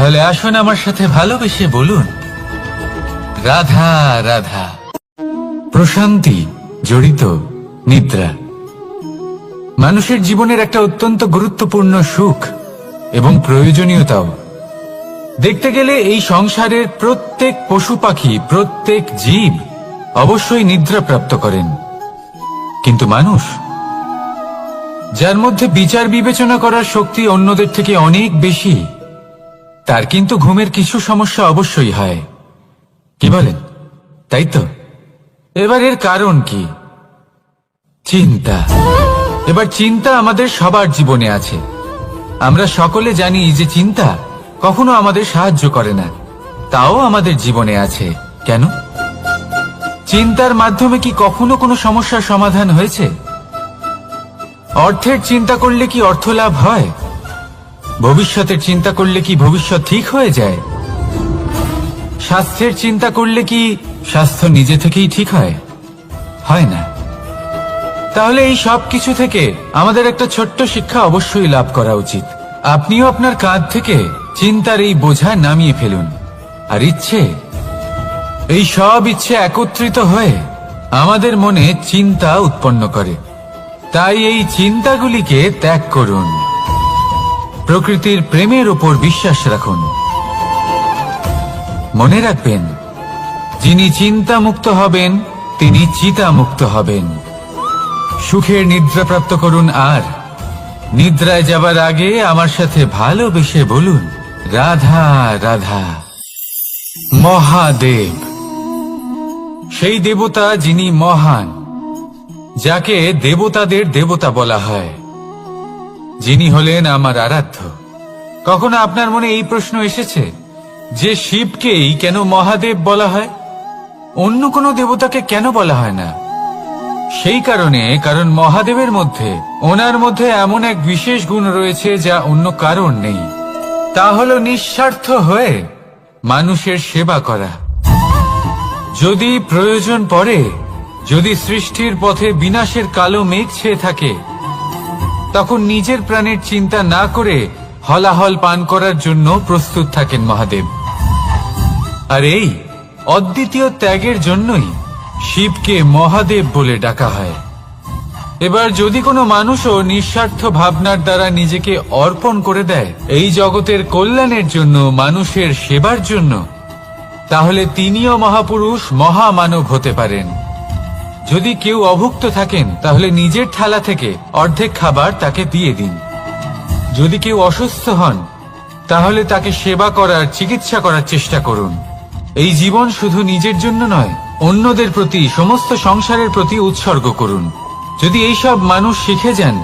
তাহলে আসুন আমার সাথে ভালোবেসে বলুন, রাধা রাধা। প্রশান্তি জড়িত নিদ্রা মানুষের জীবনের একটা অত্যন্ত গুরুত্বপূর্ণ সুখ এবং প্রয়োজনীয়তাও। দেখতে গেলে এই সংসারের প্রত্যেক পশু পাখি, প্রত্যেক জীব অবশ্যই নিদ্রা প্রাপ্ত করেন, কিন্তু মানুষ, যার মধ্যে বিচার বিবেচনা করার শক্তি অন্যদের থেকে অনেক বেশি, তার কিন্তু ঘুমের কিছু সমস্যা অবশ্যই হয়। কি বলেন, তাই তো? এবার এর কারণ কি? চিন্তা। এবার চিন্তা আমাদের সবার জীবনে আছে। আমরা সকলে জানি যে চিন্তা কখনো আমাদের সাহায্য করে না, তাও আমাদের জীবনে আছে। কেন? চিন্তার মাধ্যমে কি কখনো কোনো সমস্যার সমাধান হয়েছে? অর্থের চিন্তা করলে কি অর্থ লাভ হয়? ভবিষ্যতের চিন্তা করলে কি ভবিষ্যৎ ঠিক হয়ে যায়? স্বাস্থ্যের চিন্তা করলে কি স্বাস্থ্য নিজে থেকেই ঠিক হয়? হয় না। তাহলে এই সব কিছু থেকে আমাদের একটা ছোট্ট শিক্ষা অবশ্যই লাভ করা উচিত। আপনিও আপনার কাঁধ থেকে চিন্তার এই বোঝা নামিয়ে ফেলুন। আর এই সব ইচ্ছে একত্রিত হয়ে আমাদের মনে চিন্তা উৎপন্ন করে। তাই এই চিন্তাগুলিকে ত্যাগ করুন। প্রকৃতির প্রেমের উপর বিশ্বাস রাখুন। মনে রাখবেন, যিনি চিন্তা মুক্ত হবেন তিনি চিতা মুক্ত হবেন। সুখের নিদ্রা প্রাপ্ত করুন, আর নিদ্রায় যাবার আগে আমার সাথে ভালোবেসে বলুন, রাধা রাধা। মহাদেব সেই দেবতা যিনি মহান, যাকে দেবতাদের দেবতা বলা হয়, যিনি হলেন আমার আরাধ্য। কখনো আপনার মনে এই প্রশ্ন এসেছে যে শিবকেই কেন মহাদেব বলা হয়, অন্য কোনো দেবতাকে কেন বলা হয় না? সেই কারণ মহাদেবের মধ্যে, ওনার মধ্যে এমন এক বিশেষ গুণ রয়েছে যা অন্য কারণ নেই। তা হলো নিঃস্বার্থ হয়ে মানুষের সেবা করা। যদি প্রয়োজন পড়ে, যদি সৃষ্টির পথে বিনাশের কালো মেঘ ছেয়ে থাকে, তখন নিজের প্রাণের চিন্তা না করে হলাহল পান করার জন্য প্রস্তুত থাকেন মহাদেব। আর এই অদ্বিতীয় ত্যাগের জন্যই শিবকে মহাদেব বলে ডাকা হয়। এবার যদি কোনো মানুষও নিঃস্বার্থ ভাবনার দ্বারা নিজেকে অর্পণ করে দেয় এই জগতের কল্যাণের জন্য, মানুষের সেবার জন্য, তাহলে তিনিও মহাপুরুষ, মহামানব হতে পারেন। যদি কেউ অভুক্ত থাকেন, তাহলে নিজের থালা থেকে অর্ধেক খাবার তাকে দিয়ে দিন। যদি কেউ অসুস্থ হন, তাহলে তাকে সেবা করার, চিকিৎসা করার চেষ্টা করুন। এই জীবন শুধু নিজের জন্য নয়, অন্যদের প্রতি, সমস্ত সংসারের প্রতি উৎসর্গ করুন। যদি এইসব মানুষ শিখে যান,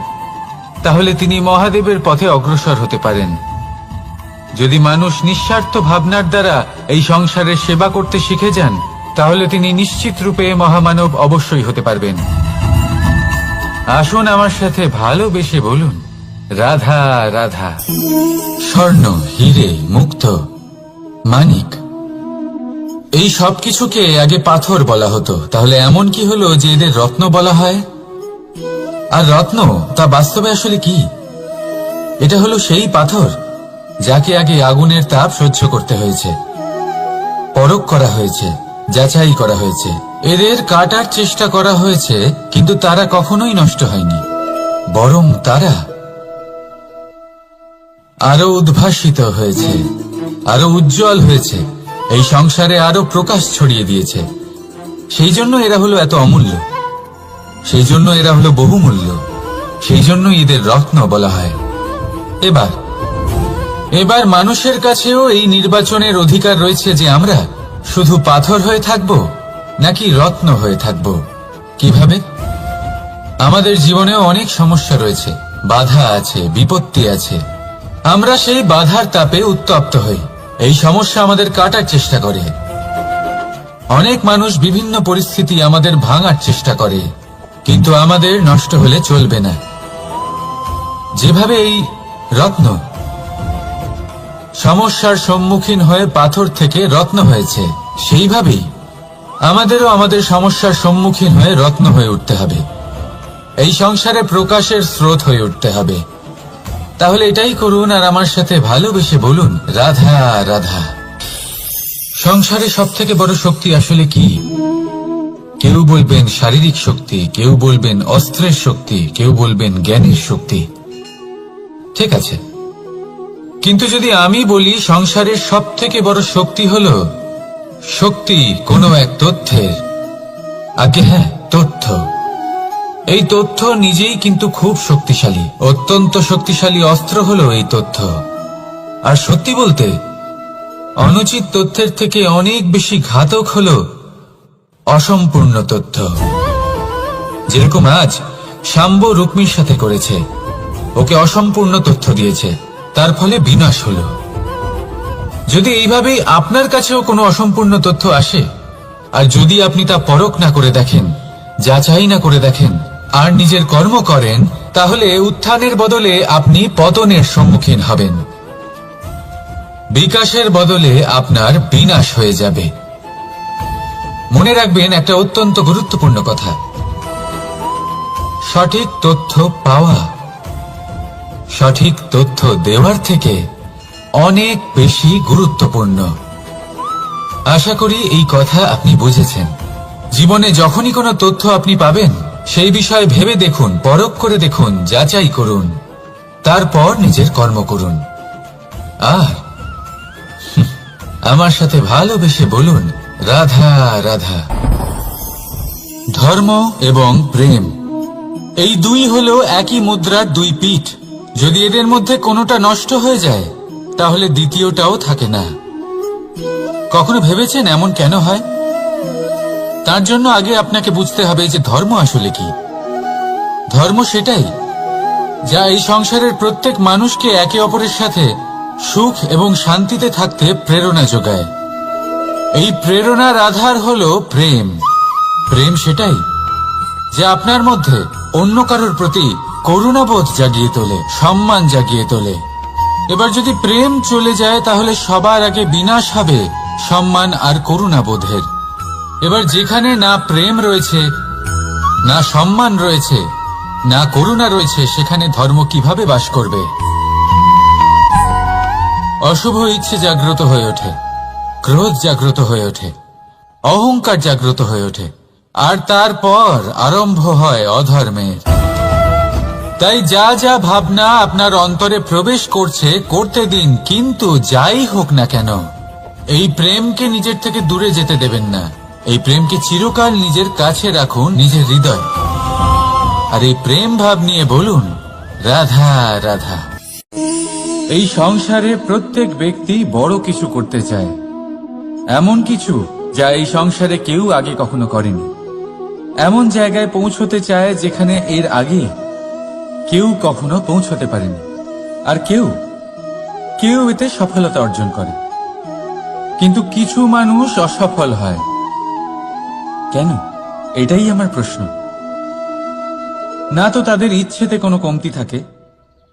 তাহলে তিনি মহাদেবের পথে অগ্রসর হতে পারেন। যদি মানুষ নিঃস্বার্থ ভাবনার দ্বারা এই সংসারের সেবা করতে শিখে যান, তাহলে তিনি নিশ্চিত রূপে মহামানব অবশ্যই হতে পারবেন। আসুন আমার সাথে ভালোবেসে বলুন, রাধা রাধা। স্বর্ণ, হিরে, মুক্ত, মানিক, এই সব কিছুকে আগে পাথর বলা হতো। তাহলে এমন কি হলো যে এদের রত্ন বলা হয়? আর রত্ন তা বাস্তবে আসলে কি? এটা হলো সেই পাথর যাকে আগে আগুনের তাপ সহ্য করতে হয়েছে, পরখ করা হয়েছে, যাচাই করা হয়েছে, এদের কাটার চেষ্টা করা হয়েছে, কিন্তু তারা কখনোই নষ্ট হয়নি, বরং তারা আরো উদ্ভাসিত হয়েছে, আরো উজ্জ্বল হয়েছে, এই সংসারে আরো প্রকাশ ছড়িয়ে দিয়েছে। সেই জন্য এরা হলো এত অমূল্য, সেই জন্য এরা হলো বহুমূল্য, সেই জন্য এদের রত্ন বলা হয়। এবার মানুষের কাছেও এই নির্বাচনের অধিকার রয়েছে যে আমরা শুধু পাথর হয়ে থাকব নাকি রত্ন হয়ে থাকব। কিভাবে? আমাদের জীবনেও অনেক সমস্যা রয়েছে, বাধা আছে, বিপত্তি আছে। আমরা সেই বাধার তাপে উত্তপ্ত হই, এই সমস্যা আমাদের কাটার চেষ্টা করে। অনেক মানুষ বিভিন্ন পরিস্থিতি আমাদের ভাঙার চেষ্টা করে, কিন্তু আমাদের নষ্ট হলে চলবে না। যেভাবে এই রত্ন সমস্যার সম্মুখীন হয়ে পাথর থেকে রত্ন হয়েছে, সেইভাবেই আমাদেরও আমাদের সমস্যার সম্মুখীন হয়ে রত্ন হয়ে উঠতে হবে। এই সংসারে প্রকাশের স্রোত হয়ে উঠতে হবে। তাহলে এটাই করুন আর আমার সাথে ভালোবেসে বলুন, রাধা রাধা। সংসারে সব থেকে বড় শক্তি আসলে কি? কেউ বলবেন শারীরিক শক্তি, কেউ বলবেন অস্ত্রের শক্তি, কেউ বলবেন জ্ঞানের শক্তি। ঠিক আছে, কিন্তু যদি আমি বলি সংসারের সব থেকে বড় শক্তি হলো শক্তি কোনো এক তথ্যের, আগে হ্যাঁ, তথ্য। এই তথ্য নিজেই কিন্তু খুব শক্তিশালী, অত্যন্ত শক্তিশালী অস্ত্র হলো এই তথ্য। আর সত্যি বলতে অনুচিত তথ্যের থেকে অনেক বেশি ঘাতক হলো অসম্পূর্ণ তথ্য। যেরকম আজ শাম্ব রুক্মির সাথে করেছে, ওকে অসম্পূর্ণ তথ্য দিয়েছে, তার ফলে বিনাশ হলো। যদি এইভাবেই আপনার কাছেও কোনো অসম্পূর্ণ তথ্য আসে, আর যদি আপনি তা পরখ না করে দেখেন, যাচাই না করে দেখেন, আর নিজের কর্ম করেন, তাহলে উত্থানের বদলে আপনি পতনের সম্মুখীন হবেন। বিকাশের বদলে আপনার বিনাশ হয়ে যাবে। মনে রাখবেন একটা অত্যন্ত গুরুত্বপূর্ণ কথা, সঠিক তথ্য পাওয়া সঠিক তথ্য দেওয়ার থেকে অনেক বেশি গুরুত্বপূর্ণ। আশা করি এই কথা আপনি বুঝেছেন। জীবনে যখনই কোনো তথ্য আপনি পাবেন, সেই বিষয়ে ভেবে দেখুন, পরখ করে দেখুন, যাচাই করুন, তারপর নিজের কর্ম করুন। আর আমার সাথে ভালোবেসে বলুন, রাধা রাধা। ধর্ম এবং প্রেম, এই দুই হলো একই মুদ্রার দুই পিঠ। যদি এদের মধ্যে কোনোটা নষ্ট হয়ে যায়, তাহলে দ্বিতীয়টাও থাকে না। কখনো ভেবেছেন এমন কেন হয়? তার জন্য আগে আপনাকে বুঝতে হবে যে ধর্ম আসলে কি। ধর্ম সেটাই যা এই সংসারের প্রত্যেক মানুষকে একে অপরের সাথে সুখ এবং শান্তিতে থাকতে প্রেরণা যোগায়। এই প্রেরণার আধার হলো প্রেম। প্রেম সেটাই যা আপনার মধ্যে অন্য কারোর প্রতি করুণাবোধ জাগিয়ে তোলে, সম্মান জাগিয়ে তোলে। এবার যদি প্রেম চলে যায়, তাহলে সবার আগে বিনাশ হবে সম্মান আর করুণাবোধের। এবার যেখানে না প্রেম রয়েছে, না সম্মান রয়েছে, না করুণা রয়েছে, সেখানে ধর্ম কিভাবে বাস করবে? অশুভ ইচ্ছে জাগ্রত হয়ে ওঠে, ক্রোধ জাগ্রত হয়ে ওঠে, অহংকার জাগ্রত হয়ে ওঠে, আর তারপর আরম্ভ হয় অধর্মের। তাই যা যা ভাবনা আপনার অন্তরে প্রবেশ করছে, করতে দিন, কিন্তু যাই হোক না কেন, এই প্রেমকে নিজের থেকে দূরে যেতে দেবেন না। এই প্রেমকে চিরকাল নিজের কাছে রাখুন, নিজের হৃদয়। আর এই প্রেম ভাব নিয়ে বলুন, রাধা রাধা। এই সংসারে প্রত্যেক ব্যক্তি বড় কিছু করতে চায়, এমন কিছু যা এই সংসারে কেউ আগে কখনো করেনি। এমন জায়গায় পৌঁছতে চায় যেখানে এর আগে কেউ কখনো পৌঁছতে পারেনি। আর কেউ এতে সফলতা অর্জন করে, কিন্তু কিছু মানুষ অসফল হয়। কেন? এটাই আমার প্রশ্ন। না তো তাদের ইচ্ছেতে কোনো কমতি থাকে,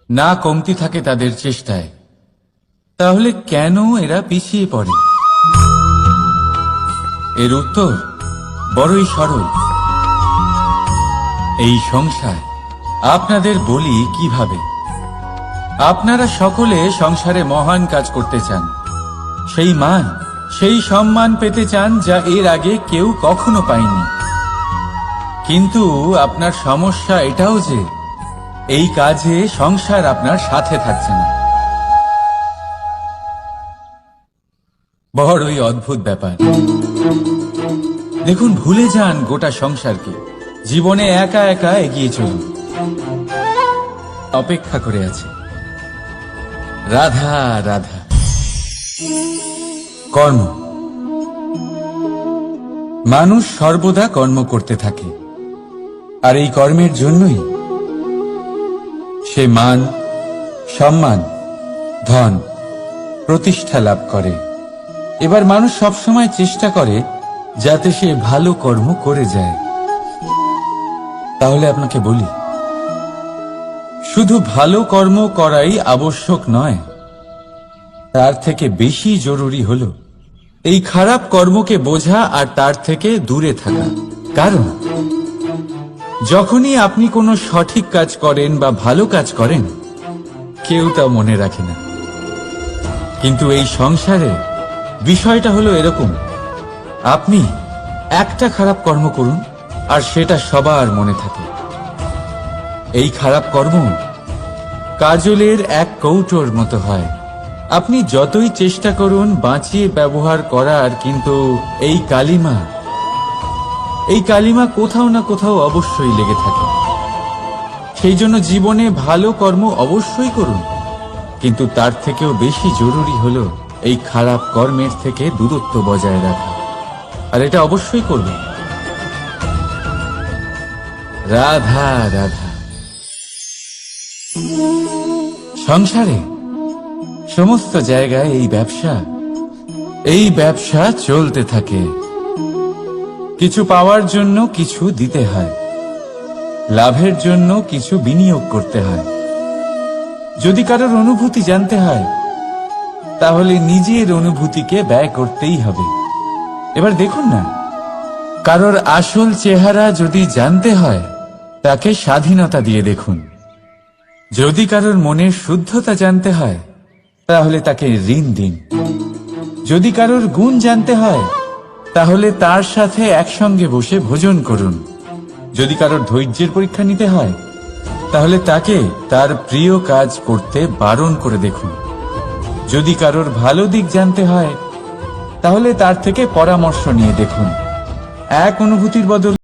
না কমতি থাকে তাদের চেষ্টায়। তাহলে কেন এরা পিছিয়ে পড়ে? এর উত্তর বড়ই সরল। এই সংসার। আপনাদের বলি কিভাবে। আপনারা সকলে সংসারে মহান কাজ করতে চান, সেই মান, সেই সম্মান পেতে চান যা এর আগে কেউ কখনো পায়নি। কিন্তু আপনার সমস্যা এটাও যে এই কাজে সংসার আপনার সাথে থাকছে না। বড়ই অদ্ভুত ব্যাপার। দেখুন, ভুলে যান গোটা সংসারকে। জীবনে একা একা এগিয়ে চলুন। অপেক্ষা করে আছে রাধা রাধা। কর্ম। মানুষ সর্বদা কর্ম করতে থাকে, আর এই কর্মের জন্যই সে মান, সম্মান, ধন, প্রতিষ্ঠা লাভ করে। এবার মানুষ সবসময় চেষ্টা করে যাতে সে ভালো কর্ম করে যায়। তাহলে আপনাকে বলি, শুধু ভালো কর্ম করাই আবশ্যক নয়, তার থেকে বেশি জরুরি হলো এই খারাপ কর্মকে বোঝা আর তার থেকে দূরে থাকা। কারণ যখনই আপনি কোনো সঠিক কাজ করেন বা ভালো কাজ করেন, কেউ তা মনে রাখে না। কিন্তু এই সংসারে বিষয়টা হলো এরকম, আপনি একটা খারাপ কর্ম করুন আর সেটা সবার মনে থাকে। এই খারাপ কর্ম কাজলের এক কৌটোর মতো হয়। আপনি যতই চেষ্টা করুন বাঁচিয়ে ব্যবহার করার, কিন্তু এই কালিমা কোথাও না কোথাও অবশ্যই লেগে থাকে। সেই জন্য জীবনে ভালো কর্ম অবশ্যই করুন, কিন্তু তার থেকেও বেশি জরুরি হলো এই খারাপ কর্মের থেকে দূরত্ব বজায় রাখা। আর এটা অবশ্যই করবেন। রাধা রাধা। সংসারে সমস্ত জায়গায় এই ব্যবসা চলতে থাকে। কিছু পাওয়ার জন্য কিছু দিতে হয়, লাভের জন্য কিছু বিনিয়োগ করতে হয়। যদি কারোর অনুভূতি জানতে হয়, তাহলে নিজের অনুভূতিকে ব্যয় করতেই হবে। এবার দেখুন না, কারোর আসল চেহারা যদি জানতে হয়, তাকে স্বাধীনতা দিয়ে দেখুন। যদি কারোর মনের শুদ্ধতা জানতে হয়, তাহলে তাকে ঋণ দিন। যদি কারোর গুণ জানতে হয়, তাহলে তার সাথে একসঙ্গে বসে ভোজন করুন। যদি কারোর ধৈর্যের পরীক্ষা নিতে হয়, তাহলে তাকে তার প্রিয় কাজ করতে বারণ করে দেখুন। যদি কারোর ভালো দিক জানতে হয়, তাহলে তার থেকে পরামর্শ নিয়ে দেখুন। এক অনুভূতির বদলে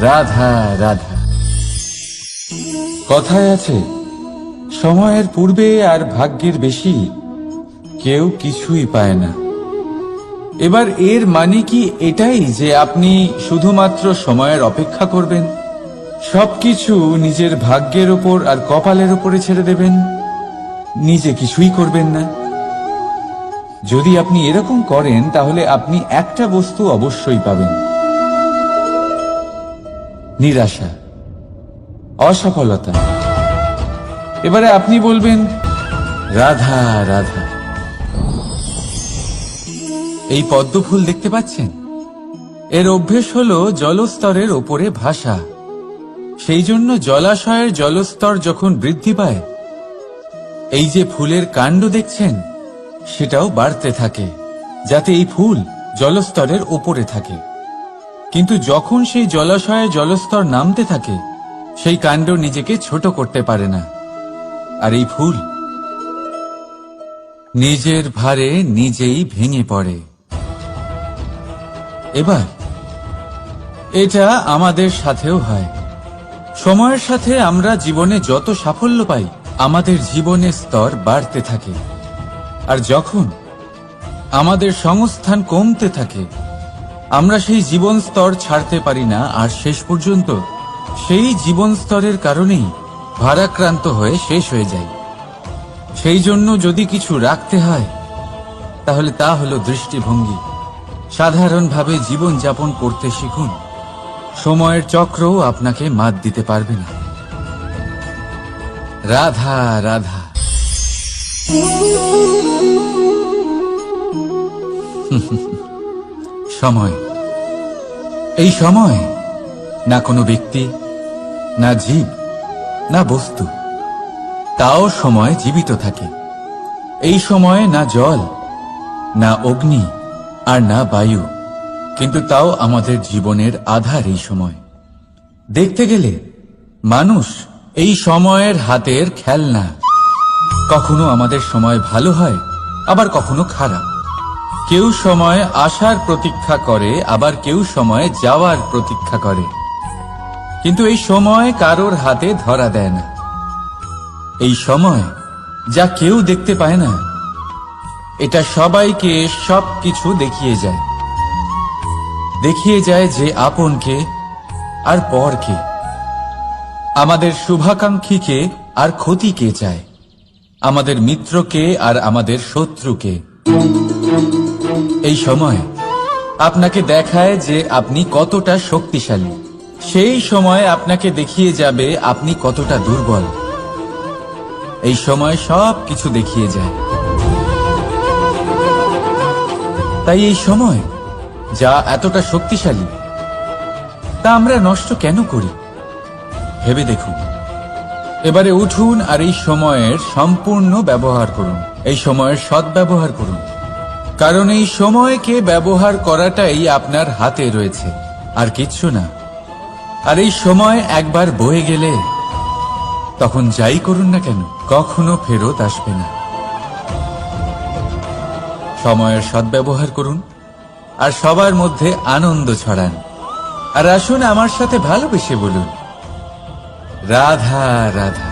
রাধা রাধা। কথায় আছে, সময়ের পূর্বে আর ভাগ্যের বেশি কেউ কিছুই পায় না। এবার এর মানে কি এটাই যে আপনি শুধুমাত্র সময়ের অপেক্ষা করবেন, সবকিছু নিজের ভাগ্যের ওপর আর কপালের ওপরে ছেড়ে দেবেন, নিজে কিছুই করবেন না? যদি আপনি এরকম করেন, তাহলে আপনি একটা বস্তু অবশ্যই পাবেন: নিরাশা, অসফলতা। এবারে আপনি বলবেন, রাধা রাধা। এই পদ্ম ফুল দেখতে পাচ্ছেন? এর অভ্যেস হলো জলস্তরের ওপরে ভাসা। সেই জন্য জলাশয়ের জলস্তর যখন বৃদ্ধি পায়, এই যে ফুলের কাণ্ড দেখছেন, সেটাও বাড়তে থাকে, যাতে এই ফুল জলস্তরের ওপরে থাকে। কিন্তু যখন সেই জলাশয়ে জলস্তর নামতে থাকে, সেই কাণ্ড নিজেকে ছোট করতে পারে না, আর এই ফুল নিজের ভারে নিজেই ভেঙে পড়ে। এবার এটা আমাদের সাথেও হয়। সময়ের সাথে আমরা জীবনে যত সাফল্য পাই, আমাদের জীবনের স্তর বাড়তে থাকে। আর যখন আমাদের সংস্থান কমতে থাকে, আমরা সেই জীবন স্তর ছাড়তে পারি না, আর শেষ পর্যন্ত সেই জীবন স্তরের কারণেই ভারাক্রান্ত হয়ে শেষ হয়ে যায়। সেই জন্য যদি কিছু রাখতে হয়, তাহলে তা হলো দৃষ্টিভঙ্গি। সাধারণভাবে জীবন যাপন করতে শিখুন। সময়ের চক্রও আপনাকে মাত দিতে পারবে না। রাধা রাধা। সময়, এই সময় না কোনো ব্যক্তি, না জীব, না বস্তু, তাও সময় জীবিত থাকে। এই সময়ে না জল, না অগ্নি, আর না বায়ু, কিন্তু তাও আমাদের জীবনের আধার এই সময়। দেখতে গেলে মানুষ এই সময়ের হাতের খেলনা। কখনো আমাদের সময় ভালো হয়, আবার কখনো খারাপ। কেউ সময় আসার প্রতীক্ষা করে, আবার কেউ সময় যাওয়ার প্রতীক্ষা করে, কিন্তু এই সময় কারোর হাতে ধরা দেয় না। এই সময় যা কেউ দেখতে পায় না, এটা সবাইকে সবকিছু দেখিয়ে যায়। দেখিয়ে যায় যে আপন কে আর পর কে। আমাদের শুভাকাঙ্ক্ষীকে আর ক্ষতি কে চায়, আমাদের মিত্রকে আর আমাদের শত্রুকে। এই সময় আপনাকে দেখায় যে আপনি কতটা শক্তিশালী, সেই সময় আপনাকে দেখিয়ে যাবে আপনি কতটা দুর্বল। এই সময় সব কিছু দেখিয়ে যায়। তাই এই সময় যা এতটা শক্তিশালী তা আমরা নষ্ট কেন করি ভেবে দেখুন। এবারে উঠুন আর এই সময়ের সম্পূর্ণ ব্যবহার করুন, এই সময়ের সদ্ব্যবহার করুন, কারণ এই সময়কে ব্যবহার করাটাই আপনার হাতে রয়েছে, আর কিচ্ছু না। আর এই সময় একবার বয়ে গেলে তখন যাই করুন না কেন কখনো ফেরত আসবে না। সময়ের সদ্ব্যবহার করুন আর সবার মধ্যে আনন্দ ছড়ান। আর আসুন আমার সাথে ভালোবেসে বলুন, রাধা রাধা।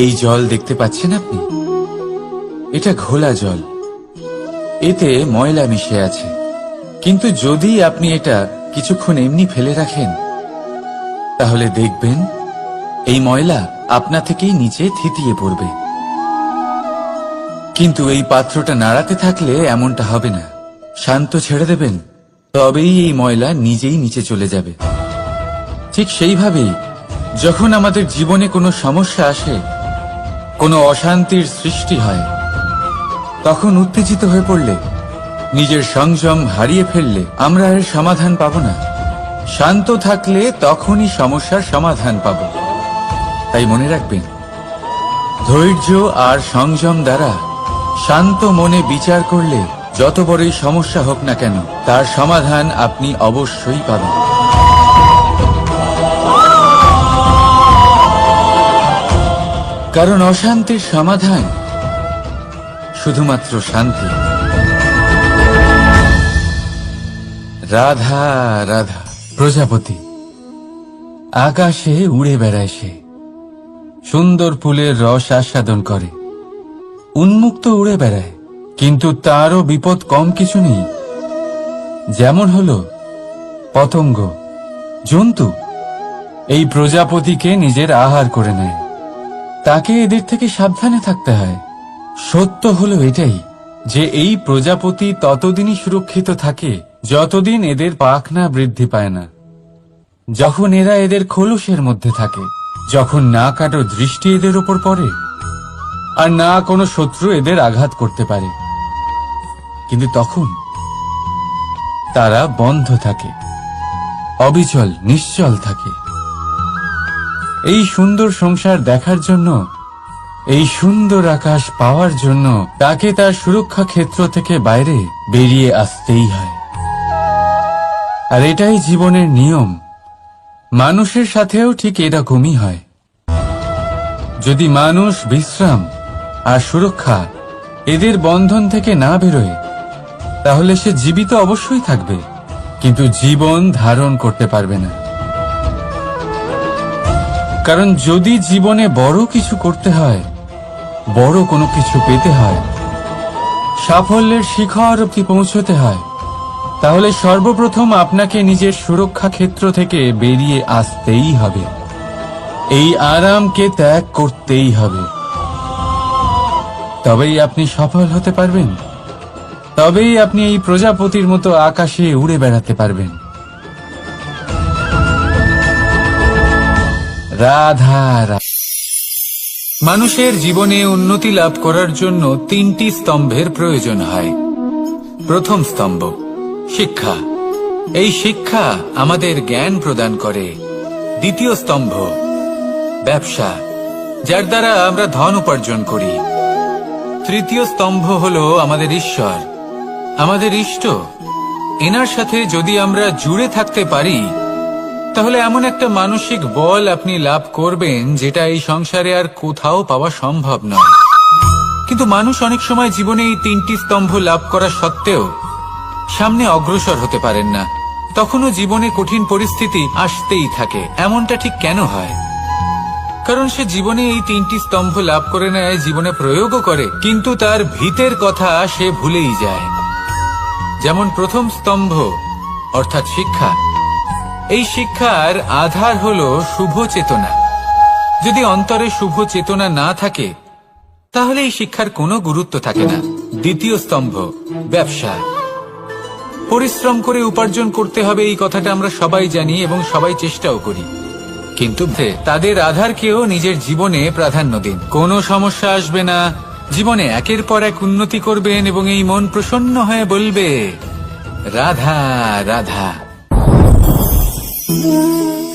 এই জল দেখতে পাচ্ছেন আপনি? এটা ঘোলা জল, এতে ময়লা মিশে আছে। কিন্তু যদি আপনি এটা কিছুক্ষণ এমনি ফেলে রাখেন তাহলে দেখবেন এই ময়লা আপনা থেকেই নিচে থিতিয়ে পড়বে। কিন্তু এই পাত্রটা নাড়াতে থাকলে এমনটা হবে না। শান্ত ছেড়ে দেবেন, তবেই এই ময়লা নিজেই নিচে চলে যাবে। ঠিক সেইভাবেই যখন আমাদের জীবনে কোনো সমস্যা আসে, কোনো অশান্তির সৃষ্টি হয়, তখন উত্তেজিত হয়ে পড়লে, নিজের সংযম হারিয়ে ফেললে আমরা এর সমাধান পাব না। শান্ত থাকলে তখনই সমস্যার সমাধান পাব। তাই মনে রাখবেন, ধৈর্য আর সংযম দ্বারা শান্ত মনে বিচার করলে যত বড়ই সমস্যা হোক না কেন তার সমাধান আপনি অবশ্যই পাবেন। কারণ অশান্তির সমাধান শুধুমাত্র শান্তি। রাধা রাধা। প্রজাপতি আকাশে উড়ে বেড়ায়, সে সুন্দর ফুলের রস আস্বাদন করে, উন্মুক্ত উড়ে বেড়ায়, কিন্তু তারও বিপদ কম কিছু নেই। যেমন হলো পতঙ্গ, জন্তু এই প্রজাপতিকে নিজের আহার করে নেয়। তাকে এদের থেকে সাবধানে থাকতে হয়। সত্য হলো এটাই যে এই প্রজাপতি ততদিনই সুরক্ষিত থাকে যতদিন এদের পাখনা বৃদ্ধি পায় না। যখন এরা এদের খোলসের মধ্যে থাকে, যখন না কারো দৃষ্টি এদের উপর পড়ে আর না কোনো শত্রু এদের আঘাত করতে পারে, কিন্তু তখন তারা বন্ধ থাকে, অবিচল নিশ্চল থাকে। এই সুন্দর সংসার দেখার জন্য, এই সুন্দর আকাশ পাওয়ার জন্য তাকে তার সুরক্ষা ক্ষেত্র থেকে বাইরে বেরিয়ে আসতেই হয়। আর এটাই জীবনের নিয়ম। মানুষের সাথেও ঠিক এরকমই হয়। যদি মানুষ বিশ্রাম আর সুরক্ষা এদের বন্ধন থেকে না বেরোয়, তাহলে সে জীবিত অবশ্যই থাকবে, কিন্তু জীবন ধারণ করতে পারবে না। কারণ যদি জীবনে বড় কিছু করতে হয়, বড় কোনো কিছু পেতে হয়, সাফল্যের শিখর অবধি পৌঁছতে হয়, তাহলে সর্বপ্রথম আপনাকে নিজের সুরক্ষা ক্ষেত্র থেকে বেরিয়ে আসতেই হবে। এই আরামকে ত্যাগ করতেই হবে। তবেই আপনি সফল হতে পারবেন, তবেই আপনি এই প্রজাপতির মতো আকাশে উড়ে বেড়াতে পারবেন। রাধা রাধা। মানুষের জীবনে উন্নতি লাভ করার জন্য তিনটি স্তম্ভের প্রয়োজন হয়। প্রথম স্তম্ভ শিক্ষা। এই শিক্ষা আমাদের জ্ঞান প্রদান করে। দ্বিতীয় স্তম্ভ ব্যবসা, যার দ্বারা আমরা ধন উপার্জন করি। তৃতীয় স্তম্ভ হলো আমাদের ঈশ্বর, আমাদের ইষ্ট। এনার সাথে যদি আমরা জুড়ে থাকতে পারি, তাহলে এমন একটা মানসিক বল আপনি লাভ করবেন যেটা এই সংসারে আর কোথাও পাওয়া সম্ভব নয়। কিন্তু মানুষ অনেক সময় জীবনে এই তিনটি স্তম্ভ লাভ করা সত্ত্বেও সামনে অগ্রসর হতে পারেন না। তখনও জীবনে কঠিন পরিস্থিতি আসতেই থাকে। এমনটা ঠিক কেন হয়? কারণ সে জীবনে এই তিনটি স্তম্ভ লাভ করে নেয়, জীবনে প্রয়োগও করে, কিন্তু তার ভিতের কথা সে ভুলেই যায়। যেমন প্রথম স্তম্ভ অর্থাৎ শিক্ষা। এই শিক্ষার আধার হলো শুভ চেতনা। যদি অন্তরে শুভ চেতনা না থাকে তাহলে এই শিক্ষার কোনো গুরুত্ব থাকে না। দ্বিতীয় স্তম্ভ ব্যবসা। পরিশ্রম করে উপার্জন করতে হবে, এই কথাটা আমরা সবাই জানি এবং সবাই চেষ্টাও করি, কিন্তু তাদের আধারকেও নিজের জীবনে প্রাধান্য দিন। কোনো সমস্যা আসবে না, জীবনে একের পর এক উন্নতি করবেন এবং এই মন প্রসন্ন হয়ে বলবে রাধা রাধা।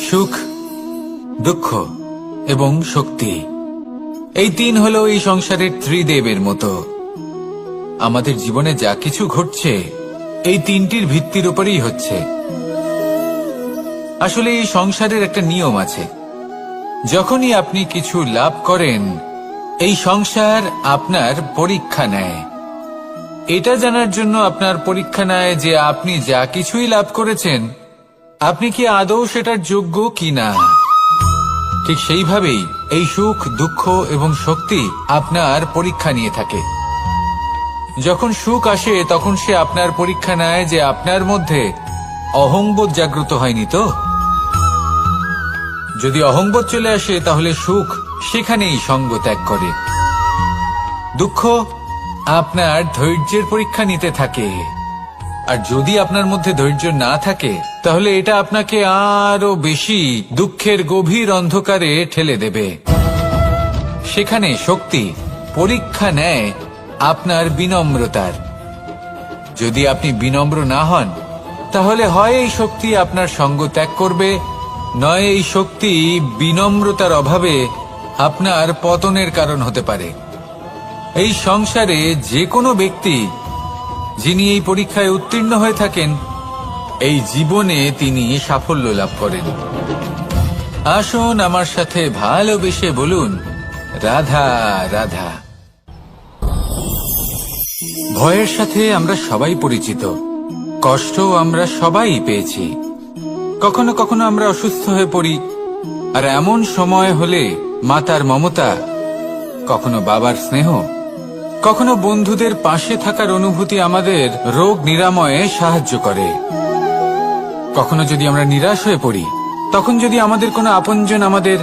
সুখ, দুঃখ এবং শক্তি, এই তিন হলো এই সংসারের ত্রিদেবের মতো। আমাদের জীবনে যা কিছু ঘটছে এই তিনটির ভিত্তির উপরেই হচ্ছে। আসলে এই সংসারের একটা নিয়ম আছে, যখনই আপনি কিছু লাভ করেন এই সংসার আপনার পরীক্ষা নেয়। এটা জানার জন্য আপনার পরীক্ষা নেয় যে আপনি যা কিছুই লাভ করেছেন আপনি কি আদৌ সেটার যোগ্য কিনা। ঠিক সেইভাবেই এই সুখ, দুঃখ এবং শক্তি আপনার পরীক্ষা নিয়ে থাকে। যখন সুখ আসে তখন সে আপনার পরীক্ষা নেয় যে আপনার মধ্যে অহংবোধ জাগ্রত হয়নি তো। যদি অহংবোধ চলে আসে তাহলে সুখ সেখানেই সঙ্গ ত্যাগ করে। দুঃখ আপনার ধৈর্যের পরীক্ষা নিতে থাকে, আর যদি আপনার মধ্যে ধৈর্য না থাকে তাহলে এটা আপনাকে আরো বেশি দুঃখের গভীর অন্ধকারে ঠেলে দেবে। সেখানে শক্তি পরীক্ষা নেয় আপনার বিনম্রতার। যদি আপনি বিনম্র না হন তাহলে হয় এই শক্তি আপনার সঙ্গ ত্যাগ করবে, নয় এই শক্তি বিনম্রতার অভাবে আপনার পতনের কারণ হতে পারে। এই সংসারে যে কোনো ব্যক্তি যিনি এই পরীক্ষায় উত্তীর্ণ হয়ে থাকেন এই জীবনে তিনি সাফল্য লাভ করেন। আসুন আমার সাথে ভালোবেসে বলুন রাধা রাধা। ভয়ের সাথে আমরা সবাই পরিচিত, কষ্ট আমরা সবাই পেয়েছি। কখনো কখনো আমরা অসুস্থ হয়ে পড়ি, আর এমন সময় হলে মাতার মমতা, কখনো বাবার স্নেহ, কখনো বন্ধুদের পাশে থাকার অনুভূতি আমাদের রোগ নিরাময়ে সাহায্য করে। কখনো যদি আমরা নিরাশ হয়ে পড়ি তখন যদি আমাদের কোনো আপনজন আমাদের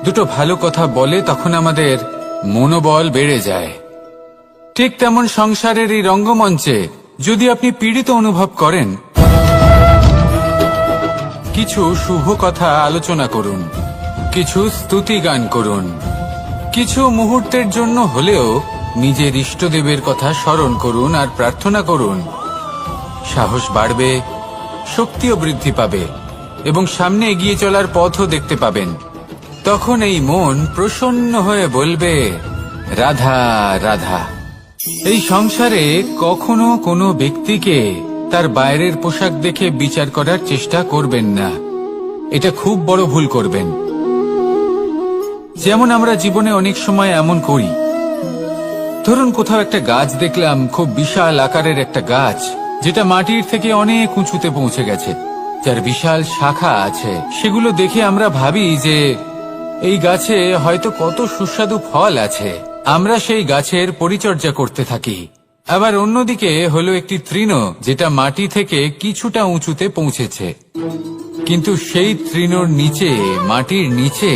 দুটো ভালো কথা বলে তখন আমাদের মনোবল বেড়ে যায়। ঠিক তেমন সংসারের এই রঙ্গমঞ্চে যদি আপনি পীড়িত অনুভব করেন কিছু শুভ কথা আলোচনা করুন, কিছু স্তুতি গান করুন, কিছু মুহূর্তের জন্য হলেও নিজের ইষ্টদেবের কথা স্মরণ করুন আর প্রার্থনা করুন। সাহস বাড়বে, শক্তিও বৃদ্ধি পাবে এবং সামনে এগিয়ে চলার পথও দেখতে পাবেন। তখন এই মন প্রসন্ন হয়ে বলবে রাধা রাধা। এই সংসারে কখনো কোনো ব্যক্তিকে তার বাইরের পোশাক দেখে বিচার করার চেষ্টা করবেন না, এটা খুব বড় ভুল করবেন। যেমন আমরা জীবনে অনেক সময় এমন করি, ধরুন কোথাও একটা গাছ দেখলাম, খুব বিশাল আকারের একটা গাছ যেটা মাটির থেকে অনেক উঁচুতে পৌঁছে গেছে, যার বিশাল শাখা আছে। সেগুলো দেখে আমরা ভাবি যে এই গাছে হয়তো কত সুস্বাদু ফল আছে, আমরা সেই গাছের পরিচর্যা করতে থাকি। আবার অন্যদিকে হলো একটি তৃণ যেটা মাটি থেকে কিছুটা উঁচুতে পৌঁছেছে, কিন্তু সেই তৃণর নিচে, মাটির নিচে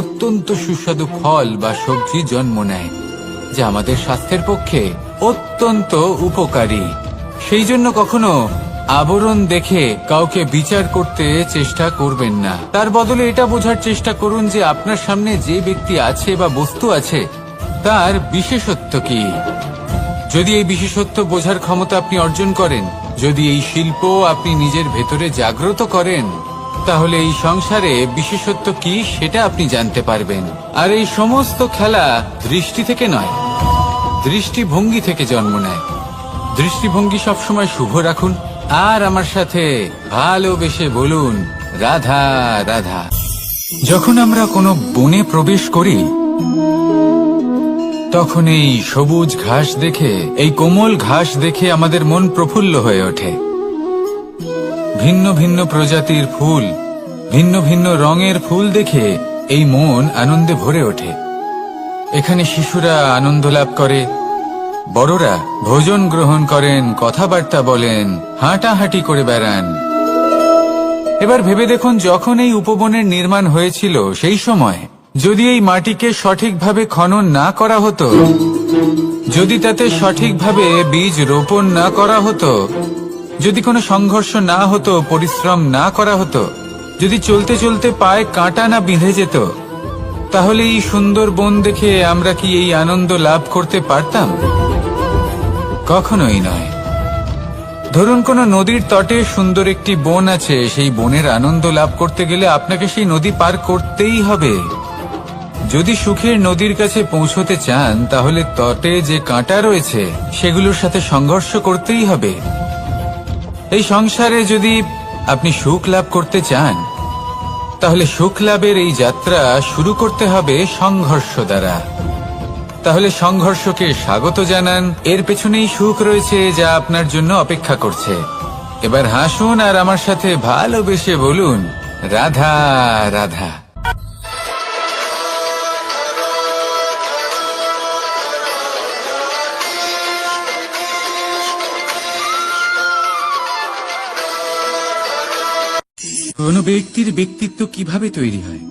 অত্যন্ত সুস্বাদু ফল বা সবজি জন্ম নেয়, যা আমাদের স্বাস্থ্যের পক্ষে অত্যন্ত উপকারী। সেই জন্য কখনো আবরণ দেখে কাউকে বিচার করতে চেষ্টা করবেন না, তার বদলে এটা বোঝার চেষ্টা করুন যে আপনার সামনে যে ব্যক্তি আছে বা বস্তু আছে তার বিশেষত্ব কি। যদি এই বিশেষত্ব বোঝার ক্ষমতা আপনি অর্জন করেন, যদি এই শিল্প আপনি নিজের ভেতরে জাগ্রত করেন, তাহলে এই সংসারে বিশেষত্ব কি সেটা আপনি জানতে পারবেন। আর এই সমস্ত খেলা দৃষ্টি থেকে নয়, দৃষ্টিভঙ্গি থেকে জন্ম নেয়। দৃষ্টিভঙ্গি সবসময় শুভ রাখুন আর আমার সাথে ভালোবেসে বলুন রাধা রাধা। যখন আমরা কোনো বনে প্রবেশ করি তখন এই সবুজ ঘাস দেখে, এই কোমল ঘাস দেখে আমাদের মন প্রফুল্ল হয়ে ওঠে। ভিন্ন ভিন্ন প্রজাতির ফুল, ভিন্ন ভিন্ন রঙের ফুল দেখে এই মন আনন্দে ভরে ওঠে। এখানে শিশুরা আনন্দ লাভ করে, বড়রা ভোজন গ্রহণ করেন, কথাবার্তা বলেন, হাঁটাহাঁটি করে বেড়ান। এবার ভেবে দেখুন, যখন এই উপবনের নির্মাণ হয়েছিল সেই সময় যদি এই মাটিকে সঠিকভাবে খনন না করা হতো, যদি তাতে সঠিকভাবে বীজ রোপণ না করা হতো, যদি কোনো সংঘর্ষ না হতো, পরিশ্রম না করা হতো, যদি চলতে চলতে পায়ে কাঁটা না বিঁধে যেত, তাহলে এই সুন্দর বন দেখে আমরা কি এই আনন্দ লাভ করতে পারতাম? কখনোই নয়। ধরুন কোনো নদীর তটে সুন্দর একটি বন আছে, সেই বনের আনন্দ লাভ করতে গেলে আপনাকে সেই নদী পার করতেই হবে। যদি সুখের নদীর কাছে পৌঁছতে চান, তাহলে তটে যে কাঁটা রয়েছে সেগুলোর সাথে সংঘর্ষ করতেই হবে। এই সংসারে যদি আপনি সুখ লাভ করতে চান, তাহলে সুখ লাভের এই যাত্রা শুরু করতে হবে সংঘর্ষ দ্বারা। তাহলে সংঘর্ষকে স্বাগত জানান, এর পেছনেই সুখ রয়েছে যা আপনার জন্য অপেক্ষা করছে। এবার হাসুন আর আমার সাথে ভালোবেসে বলুন, রাধা রাধা। কোন ব্যক্তির ব্যক্তিত্ব কিভাবে তৈরি হয়?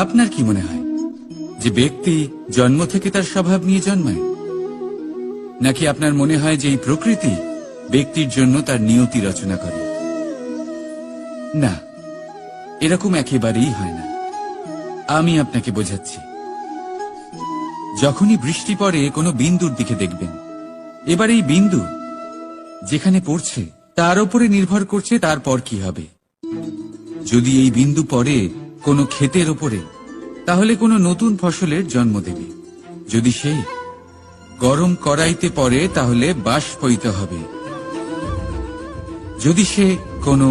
আপনার কি মনে হয় যে ব্যক্তি জন্ম থেকে তার স্বভাব নিয়ে জন্মায়, নাকি আপনার মনে হয় যে এই প্রকৃতি ব্যক্তির জন্য তার নিয়তি রচনা করে? না, এরকম একেবারেই হয় না। আমি আপনাকে বোঝাচ্ছি। যখনই বৃষ্টি পড়ে কোনো বিন্দুর দিকে দেখবেন। এবার এই বিন্দু যেখানে পড়ছে তার উপরে নির্ভর করছে তারপর কি হবে। যদি এই বিন্দু পড়ে কোনো ক্ষেতের ওপরে, তাহলে কোনো নতুন ফসলের জন্ম দেবে। যদি সে গরম কড়াইতে পড়ে, তাহলে বাষ্পীত হবে। যদি সে কোনো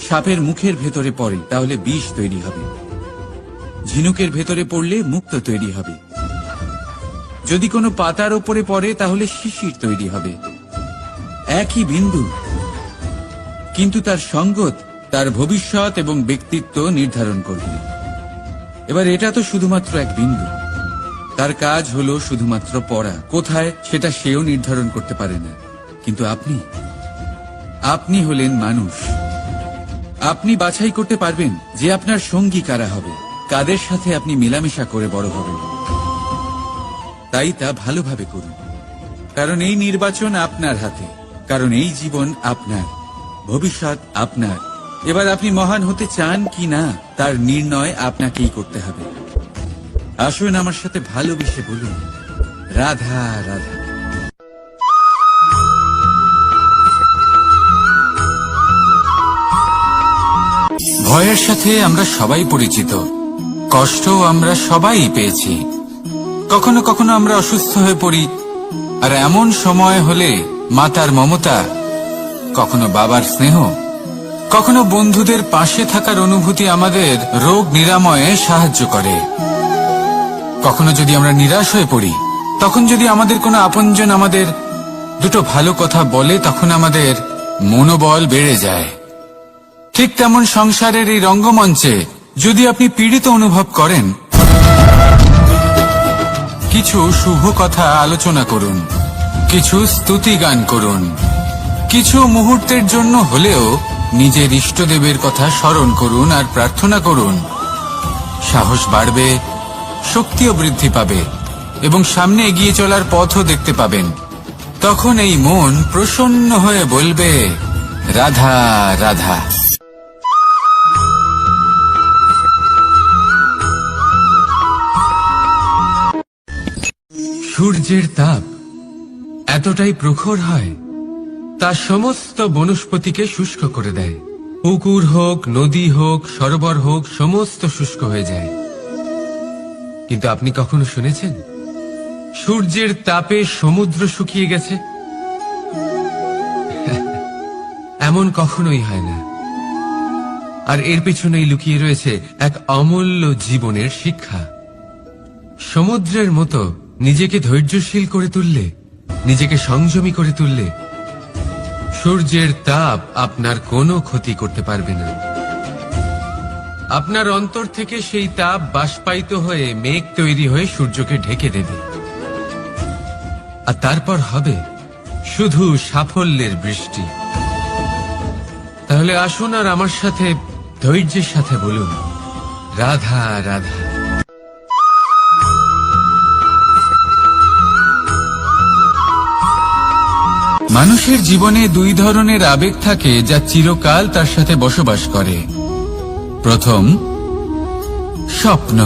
সাপের মুখের ভেতরে পড়ে, তাহলে বিষ তৈরি হবে। ঝিনুকের ভেতরে পড়লে মুক্তো তৈরি হবে। যদি কোনো পাতার ওপরে পড়ে, তাহলে শিশির তৈরি হবে। একই বিন্দু, কিন্তু তার সঙ্গত তার ভবিষ্যৎ এবং ব্যক্তিত্ব নির্ধারণ করবে। এবার এটা তো শুধুমাত্র এক বিন্দু, তার কাজ হলো শুধুমাত্র পড়া। কোথায় সেটা সেও নির্ধারণ করতে পারে না। কিন্তু আপনি হলেন মানুষ। আপনি বাছাই করতে পারবেন যে আপনার সঙ্গী কারা হবে, কাদের সাথে আপনি মেলামেশা করে বড় হবেন। তাই তা ভালোভাবে করুন, কারণ এই নির্বাচন আপনার হাতে, কারণ এই জীবন আপনার, ভবিষ্যৎ আপনার। এবার আপনি মহান হতে চান কি না, তার নির্ণয় আপনাকেই করতে হবে। আসুন আমার সাথে ভালোবেসে বলুন, রাধা রাধা। ভয়ের সাথে আমরা সবাই পরিচিত, কষ্টও আমরা সবাই পেয়েছি। কখনো কখনো আমরা অসুস্থ হয়ে পড়ি, আর এমন সময় হলে মাতার মমতা, কখনো বাবার স্নেহ, কখনো বন্ধুদের পাশে থাকার অনুভূতি আমাদের রোগ নিরাময়ে সাহায্য করে। কখনো যদি আমরা নিরাশ হয়ে পড়ি, তখন যদি আমাদের কোনো আপনজন আমাদের দুটো ভালো কথা বলে, তখন আমাদের মনোবল বেড়ে যায়। ঠিক তেমন সংসারের এই রঙ্গমঞ্চে যদি আপনি পীড়িত অনুভব করেন, কিছু শুভ কথা আলোচনা করুন, কিছু স্তুতি গান করুন, কিছু মুহূর্তের জন্য হলেও নিজের ইষ্টদেবের কথা স্মরণ করুন আর প্রার্থনা করুন। সাহস বাড়বে, শক্তিও বৃদ্ধি পাবে এবং সামনে এগিয়ে চলার পথও দেখতে পাবেন। তখন এই মন প্রসন্ন হয়ে বলবে, রাধা রাধা। সূর্যের তাপ এতটাই প্রখর হয়, তা সমস্ত বনস্পতিকে শুষ্ক করে দেয়। পুকুর হোক, নদী হোক, সরোবর হোক, সমস্ত শুষ্ক হয়ে যায়। কিন্তু আপনি কখনো শুনেছেন সূর্যের তাপে সমুদ্র শুকিয়ে গেছে? এমন কখনোই হয় না। আর এর পেছনেই লুকিয়ে রয়েছে এক অমূল্য জীবনের শিক্ষা। সমুদ্রের মতো নিজেকে ধৈর্যশীল করে তুললে, নিজেকে সংযমী করে তুললে, সূর্যের তাপ আপনার কোনো ক্ষতি করতে পারবে না। আপনার অন্তর থেকে সেই তাপ বাষ্পায়িত হয়ে মেঘ তৈরি হয়ে সূর্যকে ঢেকে দেবে। আর তারপর হবে শুধু সাফল্যের বৃষ্টি। তাহলে আসুন আর আমার সাথে ধৈর্যের সাথে বলুন, রাধা রাধা। মানুষের জীবনে দুই ধরনের আবেগ থাকে যা চিরকাল তার সাথে বসবাস করে। প্রথম, স্বপ্ন।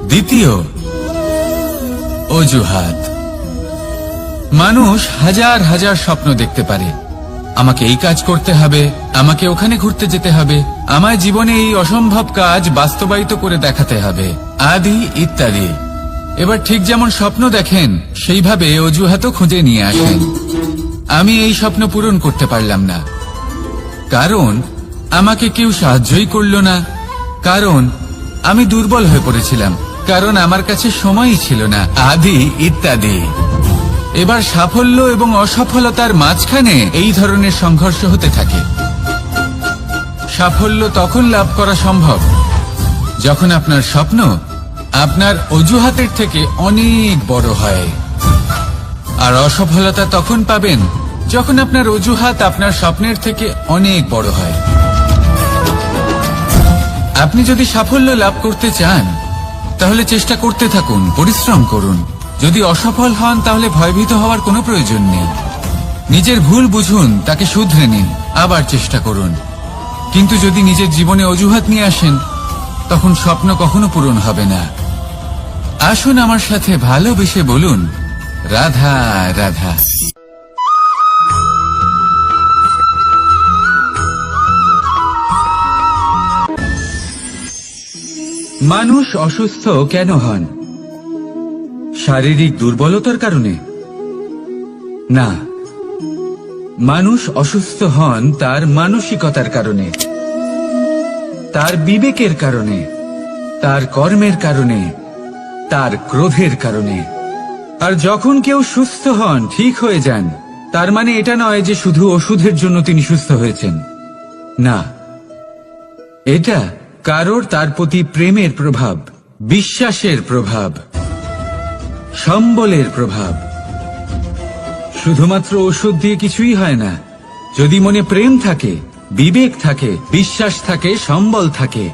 দ্বিতীয়, অজুহাত। মানুষ হাজার হাজার স্বপ্ন দেখতে পারে। আমাকে এই কাজ করতে হবে, আমাকে ওখানে ঘুরতে যেতে হবে, আমার জীবনে এই অসম্ভব কাজ বাস্তবায়িত করে দেখাতে হবে, আদি ইত্যাদি। এবার ঠিক যেমন স্বপ্ন দেখেন সেইভাবে অজুহাতও খুঁজে নিয়ে আসেন। আমি এই স্বপ্ন পূরণ করতে পারলাম না, কারণ আমাকে কেউ সাহায্যই করল না, কারণ আমি দুর্বল হয়ে পড়েছিলাম, কারণ আমার কাছে সময়ই ছিল না, আদি ইত্যাদি। এবার সাফল্য এবং অসফলতার মাঝখানে এই ধরনের সংঘর্ষ হতে থাকে। সাফল্য তখন লাভ করা সম্ভব যখন আপনার স্বপ্ন আপনার অজুহাতের থেকে অনেক বড় হয়, আর অসফলতা তখন পাবেন যখন আপনার অজুহাত আপনার স্বপ্নের থেকে অনেক বড় হয়। আপনি যদি সাফল্য লাভ করতে চান তাহলে চেষ্টা করতে থাকুন, পরিশ্রম করুন। যদি অসফল হন তাহলে ভয়ভীত হওয়ার কোনো প্রয়োজন নেই। নিজের ভুল বুঝুন, তাকে শুধরে নিন, আবার চেষ্টা করুন। কিন্তু যদি নিজের জীবনে অজুহাত নিয়ে আসেন তখন স্বপ্ন কখনো পূরণ হবে না। আসুন আমার সাথে ভালোবেসে বলুন, রাধা রাধা। মানুষ অসুস্থ কেন হন? শারীরিক দুর্বলতার কারণে? না, মানুষ অসুস্থ হন তার মানসিকতার কারণে, তার বিবেকের কারণে, তার কর্মের কারণে, তার ক্রোধের কারণে। আর যখন কেউ সুস্থ হন, ঠিক হয়ে যান, তার মানে এটা নয় যে শুধু ওষুধের জন্য তিনি সুস্থ হয়েছেন। না, এটা কারোর তার প্রতি প্রেমের প্রভাব, বিশ্বাসের প্রভাব, সম্বলের প্রভাব। শুধুমাত্র ওষুধ দিয়ে কিছুই হয় না। যদি মনে প্রেম থাকে, বিবেক থাকে, বিশ্বাস থাকে, সম্বল থাকে,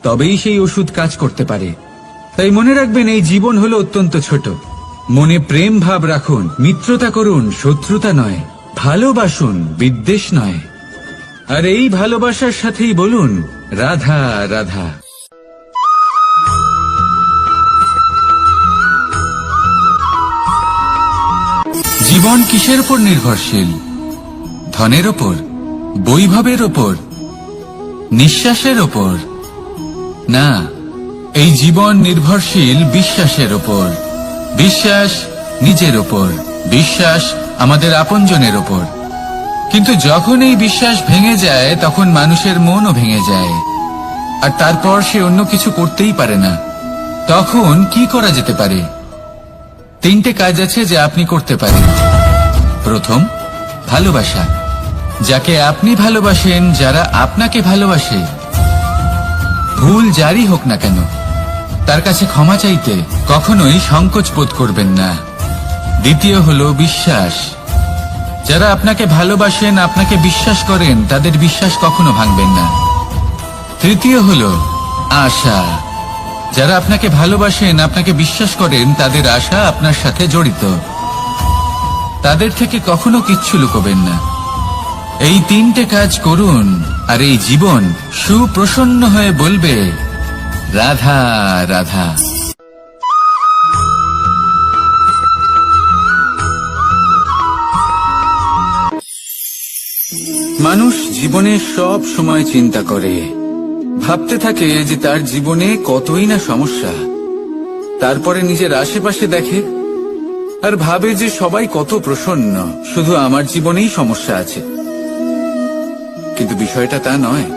তবেই সেই ওষুধ কাজ করতে পারে। তাই মনে রাখবেন, এই জীবন হলো অত্যন্ত ছোট। মনে প্রেম ভাব রাখুন, মিত্রতা করুন, শত্রুতা নয়। ভালোবাসুন, বিদ্বেষ নয়। আর এই ভালোবাসার সাথেই বলুন, রাধা রাধা। জীবন কিসের উপর নির্ভরশীল? ধনের ওপর, বৈভবের ওপর, নিঃশ্বাসের ওপর? না, এই জীবন নির্ভরশীল বিশ্বাসের ওপর। বিশ্বাস নিজের ওপর, বিশ্বাস আমাদের আপনজনের ওপর। কিন্তু যখন এই বিশ্বাস ভেঙে যায় তখন মানুষের মনও ভেঙে যায়, আর তারপর সে অন্য কিছু করতেই পারে না। তখন কি করা যেতে পারে? 3টে কাজ আছে যা আপনি করতে পারেন। প্রথম, ভালোবাসা। যাকে আপনি ভালোবাসেন, যারা আপনাকে ভালোবাসে, ভুল যারই হোক না কেন, তার কাছে ক্ষমা চাইতে কখনোই সংকোচ বোধ করবেন না। দ্বিতীয় হলো বিশ্বাস। যারা আপনাকে ভালোবাসেন, আপনাকে বিশ্বাস করেন, তাদের বিশ্বাস কখনো ভাঙবেন না। তৃতীয় হলো আশা। যারা আপনাকে ভালোবাসেন, আপনাকে বিশ্বাস করেন, তাদের আশা আপনার সাথে জড়িত। তাদের থেকে কখনো কিচ্ছু লুকোবেন না। এই 3টে কাজ করুন আর এই জীবন সুপ্রসন্ন হয়ে বলবে, রাধা রাধা। মানুষ জীবনে সব সময় চিন্তা করে, ভাবতে থাকে যে তার জীবনে কতই না সমস্যা। তারপরে নিজের আশেপাশে দেখে আর ভাবে যে সবাই কত প্রসন্ন, শুধু আমার জীবনেই সমস্যা আছে। কিন্তু বিষয়টা তা নয়।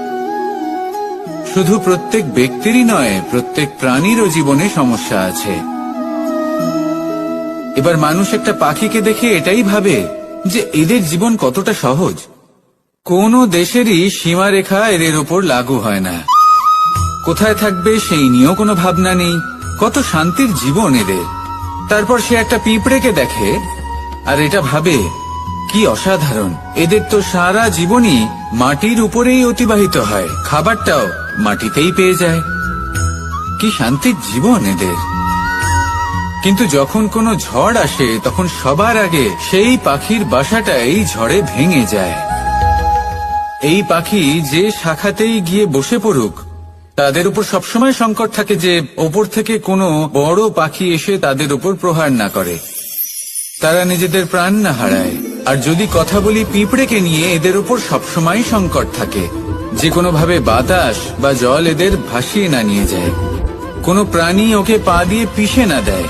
শুধু প্রত্যেক ব্যক্তিরই নয়, প্রত্যেক প্রাণীরও জীবনে সমস্যা আছে। এবার মানুষ একটা পাখিকে দেখে এটাই ভাবে যে এদের জীবন কতটা সহজ। কোন দেশেরই সীমারেখা এদের ওপর লাগু হয় না। কোথায় থাকবে সেই নিয়েও কোনো ভাবনা নেই। কত শান্তির জীবন এদের। তারপর সে একটা পিঁপড়েকে দেখে আর এটা ভাবে, কি অসাধারণ, এদের তো সারা জীবনই মাটির উপরেই অতিবাহিত হয়, খাবারটাও মাটিতেই পেয়ে যায়, কি শান্তির জীবন এদের। কিন্তু যখন কোনো ঝড় আসে তখন সবার আগে সেই পাখির বাসাটাই ঝড়ে ভেঙে যায়। এই পাখি যে শাখাতেই গিয়ে বসে পড়ুক, তাদের উপর সবসময় সংকট থাকে যে ওপর থেকে কোনো বড় পাখি এসে তাদের উপর প্রহার না করে, তারা নিজেদের প্রাণ না হারায়। আর যদি কথা বলি পিঁপড়েকে নিয়ে, এদের উপর সবসময় সংকট থাকে যে কোনোভাবে বাতাস বা জল এদের ভাসিয়ে না নিয়ে যায়, কোনো প্রাণী ওকে পা দিয়ে পিষে না দেয়,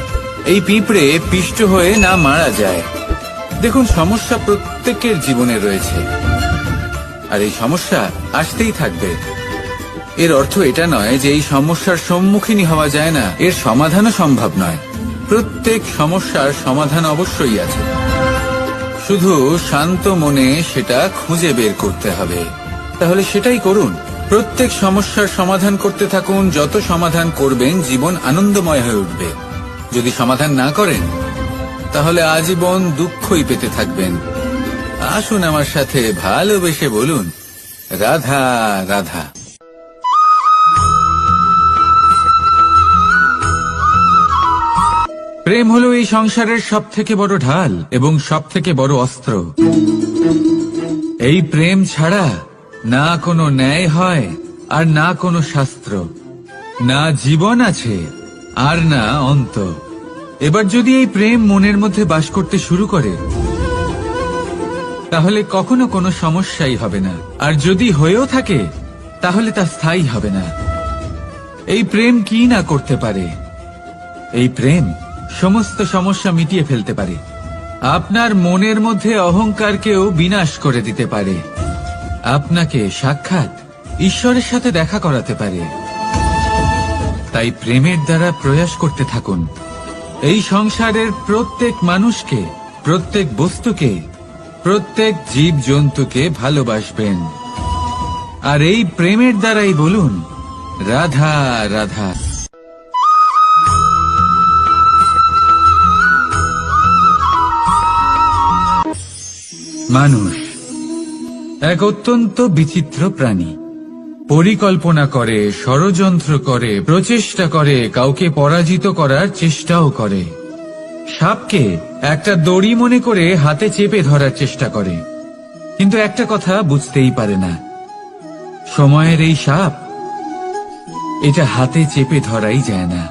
এই পিঁপড়ে পিষ্ট হয়ে না মারা যায়। দেখুন, সমস্যা প্রত্যেকের জীবনে রয়েছে, আর এই সমস্যা আসতেই থাকবে। এর অর্থ এটা নয় যে এই সমস্যার সম্মুখীন হওয়া যায় না, এর সমাধানও সম্ভব নয়। প্রত্যেক সমস্যার সমাধান অবশ্যই আছে, শুধু শান্ত মনে সেটা খুঁজে বের করতে হবে। তাহলে সেটাই করুন, প্রত্যেক সমস্যার সমাধান করতে থাকুন। যত সমাধান করবেন জীবন আনন্দময় হয়ে উঠবে। যদি সমাধান না করেন তাহলে আজীবন দুঃখই পেতে থাকবেন। আসুন আমার সাথে ভালোবেসে বলুন, রাধা রাধা। প্রেম হলো এই সংসারের সবথেকে বড় ঢাল এবং সবথেকে বড় অস্ত্র। এই প্রেম ছাড়া না কোনো ন্যায় হয় আর না কোনো শাস্ত্র, না জীবন আছে আর না অন্ত। এবার যদি এই প্রেম মনের মধ্যে বাস করতে শুরু করে তাহলে কখনো কোনো সমস্যাই হবে না, আর যদি হয়েও থাকে তাহলে তা স্থায়ী হবে না। এই প্রেম কি না করতে পারে? এই প্রেম সমস্ত সমস্যা মিটিয়ে ফেলতে পারে, আপনার মনের মধ্যে অহংকারকেও বিনাশ করে দিতে পারে, আপনাকে সাক্ষাৎ ঈশ্বরের সাথে দেখা করাতে পারে। তাই প্রেমের দ্বারা প্রয়াস করতে থাকুন। এই সংসারের প্রত্যেক মানুষকে, প্রত্যেক বস্তুকে, প্রত্যেক জীব জন্তুকে ভালোবাসবেন, আর এই প্রেমের দ্বারাই বলুন, রাধা রাধা। মানুষ এক অত্যন্ত বিচিত্র প্রাণী। পরিকল্পনা করে, ষড়যন্ত্র করে, প্রচেষ্টা করে, কাউকে পরাজিত করার চেষ্টাও করে। সাপকে একটা দড়ি মনে করে হাতে চেপে ধরার চেষ্টা করে, কিন্তু একটা কথা বুঝতেই পারে না, সময়ের এই সাপ, এটা হাতে চেপে ধরাই যায় না।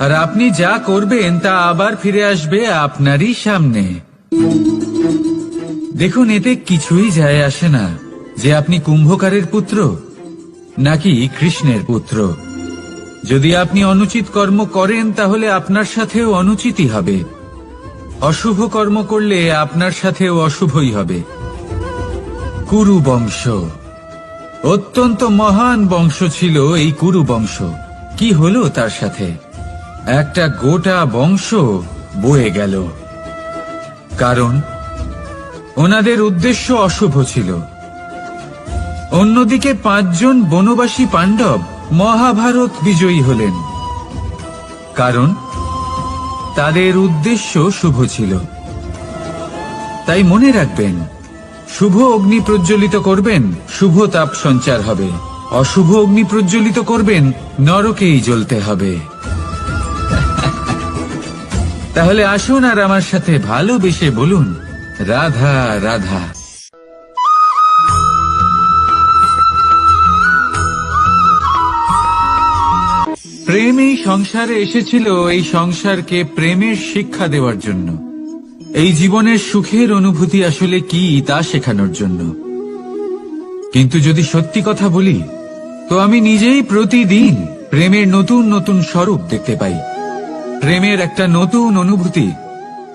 আর আপনি যা করবেন তা আবার ফিরে আসবে আপনারই সামনে। দেখুন, এতে কিছুই যায় আসে না যে আপনি কুম্ভকারের পুত্র নাকি কৃষ্ণের পুত্র। যদি আপনি অনুচিত কর্ম করেন তাহলে আপনার সাথেও অনুচিতই হবে, অশুভ কর্ম করলে আপনার সাথেও অশুভই হবে। কুরু বংশ অত্যন্ত মহান বংশ ছিল। এই কুরু বংশ কি হলো তার সাথে? একটা গোটা বংশ বয়ে গেল, কারণ ওনাদের উদ্দেশ্য অশুভ ছিল। অন্যদিকে 5 জন বনবাসী পাণ্ডব মহাভারত বিজয়ী হলেন, কারণ তাদের উদ্দেশ্য শুভ ছিল। তাই মনে রাখবেন, শুভ অগ্নি প্রজ্বলিত করবেন, শুভ তাপ সঞ্চার হবে। অশুভ অগ্নি প্রজ্বলিত করবেন, নরকেই জ্বলতে হবে। তাহলে আসুন আর আমার সাথে ভালোবেসে বলুন, রাধা রাধা। প্রেম এই সংসারে এসেছিল এই সংসারকে প্রেমের শিক্ষা দেওয়ার জন্য, এই জীবনের সুখের অনুভূতি আসলে কি তা শেখানোর জন্য। কিন্তু যদি সত্যি কথা বলি, তো আমি নিজেই প্রতিদিন প্রেমের নতুন নতুন স্বরূপ দেখতে পাই। প্রেমের একটা নতুন অনুভূতি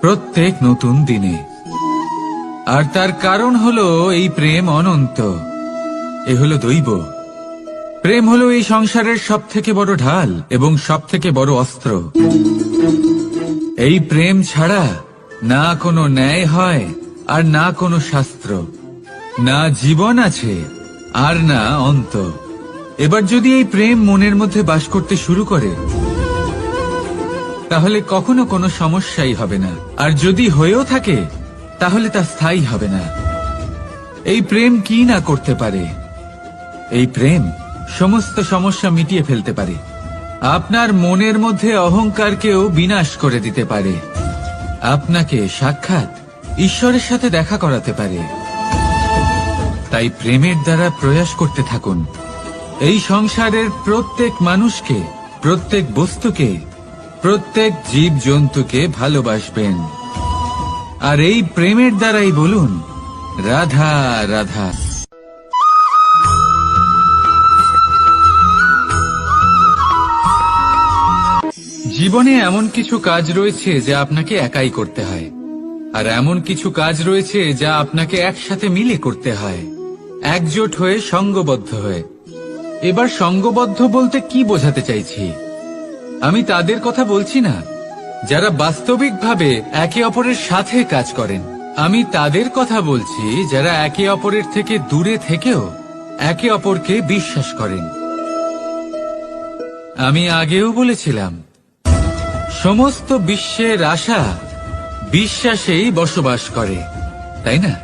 প্রত্যেক নতুন দিনে, আর তার কারণ হলো এই প্রেম অনন্ত। এ হলো দৈব। প্রেম হলো এই সংসারের সবথেকে বড় ঢাল এবং সবথেকে বড় অস্ত্র। এই প্রেম ছাড়া না কোনো ন্যায় হয় আর না কোনো শাস্ত্র, না জীবন আছে আর না অন্ত। এবার যদি এই প্রেম মনের মধ্যে বাস করতে শুরু করে তাহলে কখনো কোনো সমস্যাই হবে না, আর যদি হয়েও থাকে তাহলে তা স্থায়ী হবে না। এই প্রেম কি না করতে পারে? এই প্রেম সমস্ত সমস্যা মিটিয়ে ফেলতে পারে, আপনার মনের মধ্যে অহংকারকেও বিনাশ করে দিতে পারে, আপনাকে সাক্ষাৎ ঈশ্বরের সাথে দেখা করাতে পারে। তাই প্রেমের দ্বারা প্রয়াস করতে থাকুন। এই সংসারের প্রত্যেক মানুষকে, প্রত্যেক বস্তুকে, প্রত্যেক জীব জন্তুকে ভালোবাসবেন, আর এই প্রেমের দ্বারাই বলুন রাধা রাধা। জীবনে এমন কিছু কাজ রয়েছে যা আপনাকে একাই করতে হয়, আর এমন কিছু কাজ রয়েছে যা আপনাকে একসাথে মিলে করতে হয়, একজোট হয়ে, সঙ্গবদ্ধ হয়ে। এবার সঙ্গবদ্ধ বলতে কি বোঝাতে চাইছি? আমি তাদের কথা বলছি না যারা বাস্তবিকভাবে একে অপরের সাথে কাজ করেন। আমি তাদের কথা বলছি যারা একে অপরের থেকে দূরে থেকেও একে অপরকে বিশ্বাস করেন। আমি আগেও বলেছিলাম, সমস্ত বিশ্বের আশা বিশ্বাসেই বসবাস করে, তাই না?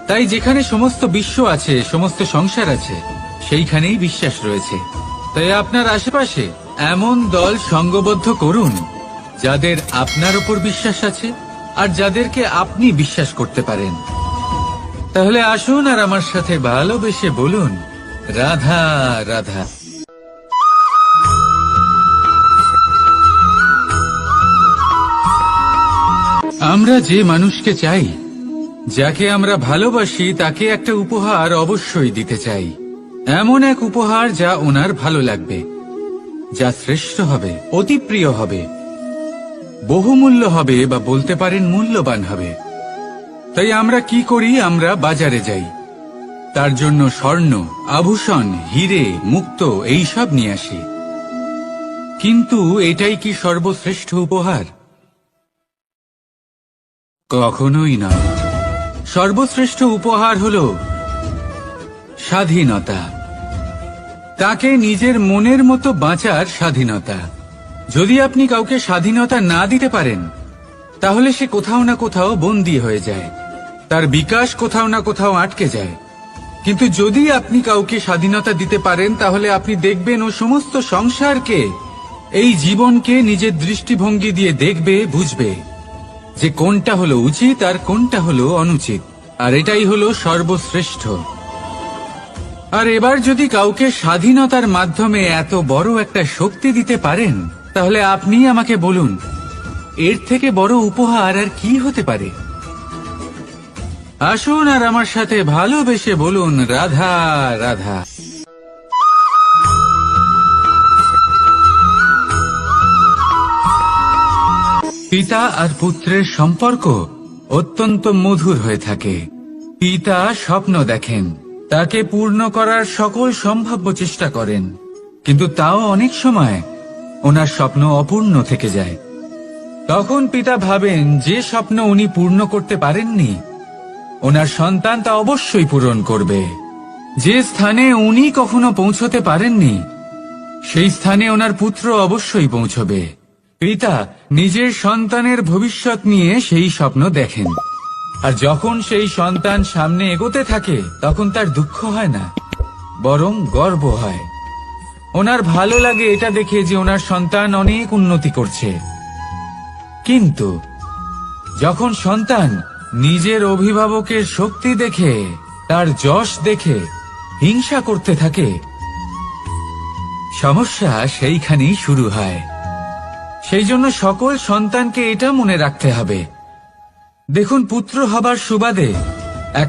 তাই যেখানে সমস্ত বিশ্ব আছে, সমস্ত সংসার আছে, সেইখানেই বিশ্বাস রয়েছে। তাই আপনার আশেপাশে এমন দল সঙ্গবদ্ধ করুন যাদের আপনার উপর বিশ্বাস আছে, আর যাদেরকে আপনি বিশ্বাস করতে পারেন। তাহলে আসুন আর আমার সাথে ভালোবেসে বলুন রাধা রাধা। আমরা যে মানুষকে চাই, যাকে আমরা ভালোবাসি, তাকে একটা উপহার অবশ্যই দিতে চাই। এমন এক উপহার যা ওনার ভালো লাগবে, যা শ্রেষ্ঠ হবে, অতি প্রিয় হবে, বহুমূল্য হবে, বা বলতে পারেন মূল্যবান হবে। তাই আমরা কি করি? আমরা বাজারে যাই, তার জন্য স্বর্ণ, আভূষণ, হিরে, মুক্ত এইসব নিয়ে আসি। কিন্তু এটাই কি সর্বশ্রেষ্ঠ উপহার? কখনোই নয়। সর্বশ্রেষ্ঠ উপহার হল স্বাধীনতা, তাকে নিজের মনের মতো বাঁচার স্বাধীনতা। যদি আপনি কাউকে স্বাধীনতা না দিতে পারেন, তাহলে সে কোথাও না কোথাও বন্দী হয়ে যায়, তার বিকাশ কোথাও না কোথাও আটকে যায়। কিন্তু যদি আপনি কাউকে স্বাধীনতা দিতে পারেন, তাহলে আপনি দেখবেন ও সমস্ত সংসারকে, এই জীবনকে নিজের দৃষ্টিভঙ্গি দিয়ে দেখবে, বুঝবে যে কোনটা হলো উচিত আর কোনটা হলো অনুচিত, আর এটাই হলো সর্বশ্রেষ্ঠ। আর এবার যদি কাউকে স্বাধীনতার মাধ্যমে এত বড় একটা শক্তি দিতে পারেন, তাহলে আপনি আমাকে বলুন এর থেকে বড় উপহার আর কি হতে পারে? আসুন আর আমার সাথে ভালোবেসে বলুন রাধা রাধা। পিতা আর পুত্রের সম্পর্ক অত্যন্ত মধুর হয়ে থাকে। পিতা স্বপ্ন দেখেন, তাকে পূর্ণ করার সকল সম্ভাব্য চেষ্টা করেন, কিন্তু তাও অনেক সময় ওনার স্বপ্ন অপূর্ণ থেকে যায়। তখন পিতা ভাবেন যে স্বপ্ন উনি পূর্ণ করতে পারেননি, ওনার সন্তান তা অবশ্যই পূরণ করবে। যে স্থানে উনি কখনো পৌঁছতে পারেননি, সেই স্থানে ওনার পুত্র অবশ্যই পৌঁছবে। পিতা নিজের সন্তানের ভবিষ্যৎ নিয়ে সেই স্বপ্ন দেখেন, আর যখন সেই সন্তান সামনে এগোতে থাকে, তখন তার দুঃখ হয় না, বরং গর্ব হয়। ওনার ভালো লাগে এটা দেখে যে ওনার সন্তান অনেক উন্নতি করছে। কিন্তু যখন সন্তান নিজের অভিভাবকের শক্তি দেখে, তার যশ দেখে হিংসা করতে থাকে, সমস্যা সেইখানেই শুরু হয়। সেই জন্য সকল সন্তানকে এটা মনে রাখতে হবে, দেখুন, পুত্র হবার সুবাদে এক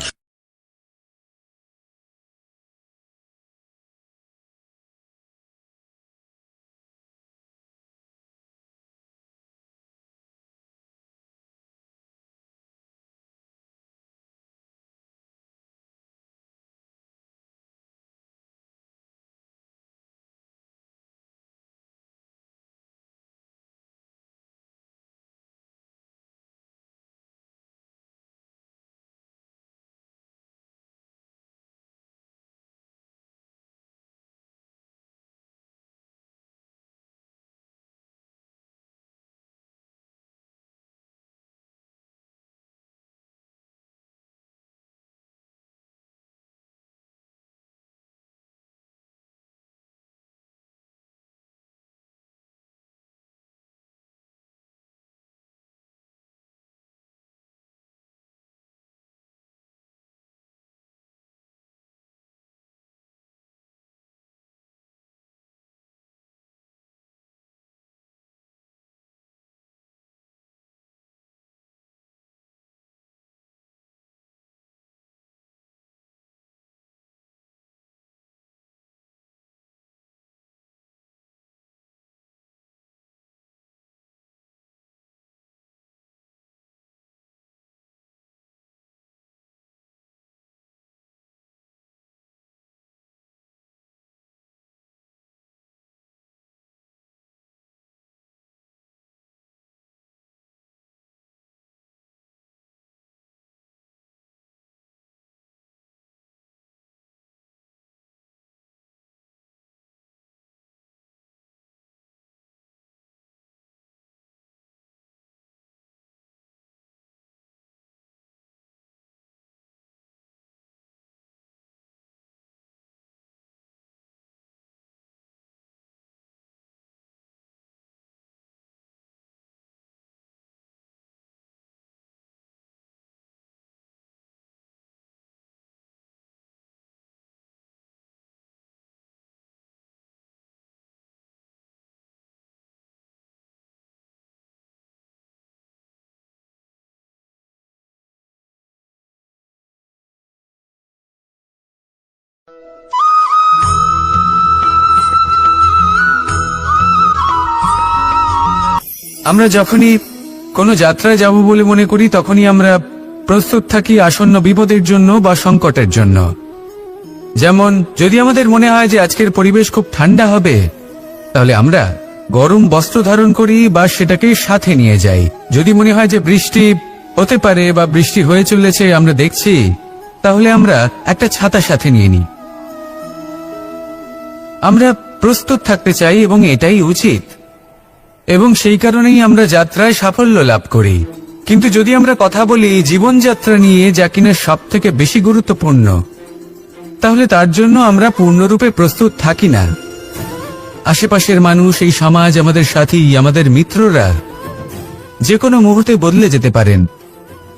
আমরা যখনই কোনো যাত্রায় যাব বলে মনে করি তখনই আমরা প্রস্তুত থাকি আসন্ন বিপদের জন্য বা সংকটের জন্য। যেমন যদি আমাদের মনে হয় যে আজকের পরিবেশ খুব ঠান্ডা হবে, তাহলে আমরা গরম বস্ত্র ধারণ করি বা সেটাকে সাথে নিয়ে যাই। যদি মনে হয় যে বৃষ্টি হতে পারে বা বৃষ্টি হয়ে চলেছে আমরা দেখছি, তাহলে আমরা একটা ছাতা সাথে নিয়ে নিই। আমরা প্রস্তুত থাকতে চাই এবং এটাই উচিত, এবং সেই কারণেই আমরা যাত্রায় সাফল্য লাভ করি। কিন্তু যদি আমরা কথা বলি জীবনযাত্রা নিয়ে, যা কিনা সব থেকে বেশি গুরুত্বপূর্ণ, তাহলে তার জন্য আমরা পূর্ণরূপে প্রস্তুত থাকি না। আশেপাশের মানুষ, এই সমাজ, আমাদের সাথী, আমাদের মিত্ররা যে কোনো মুহূর্তে বদলে যেতে পারেন।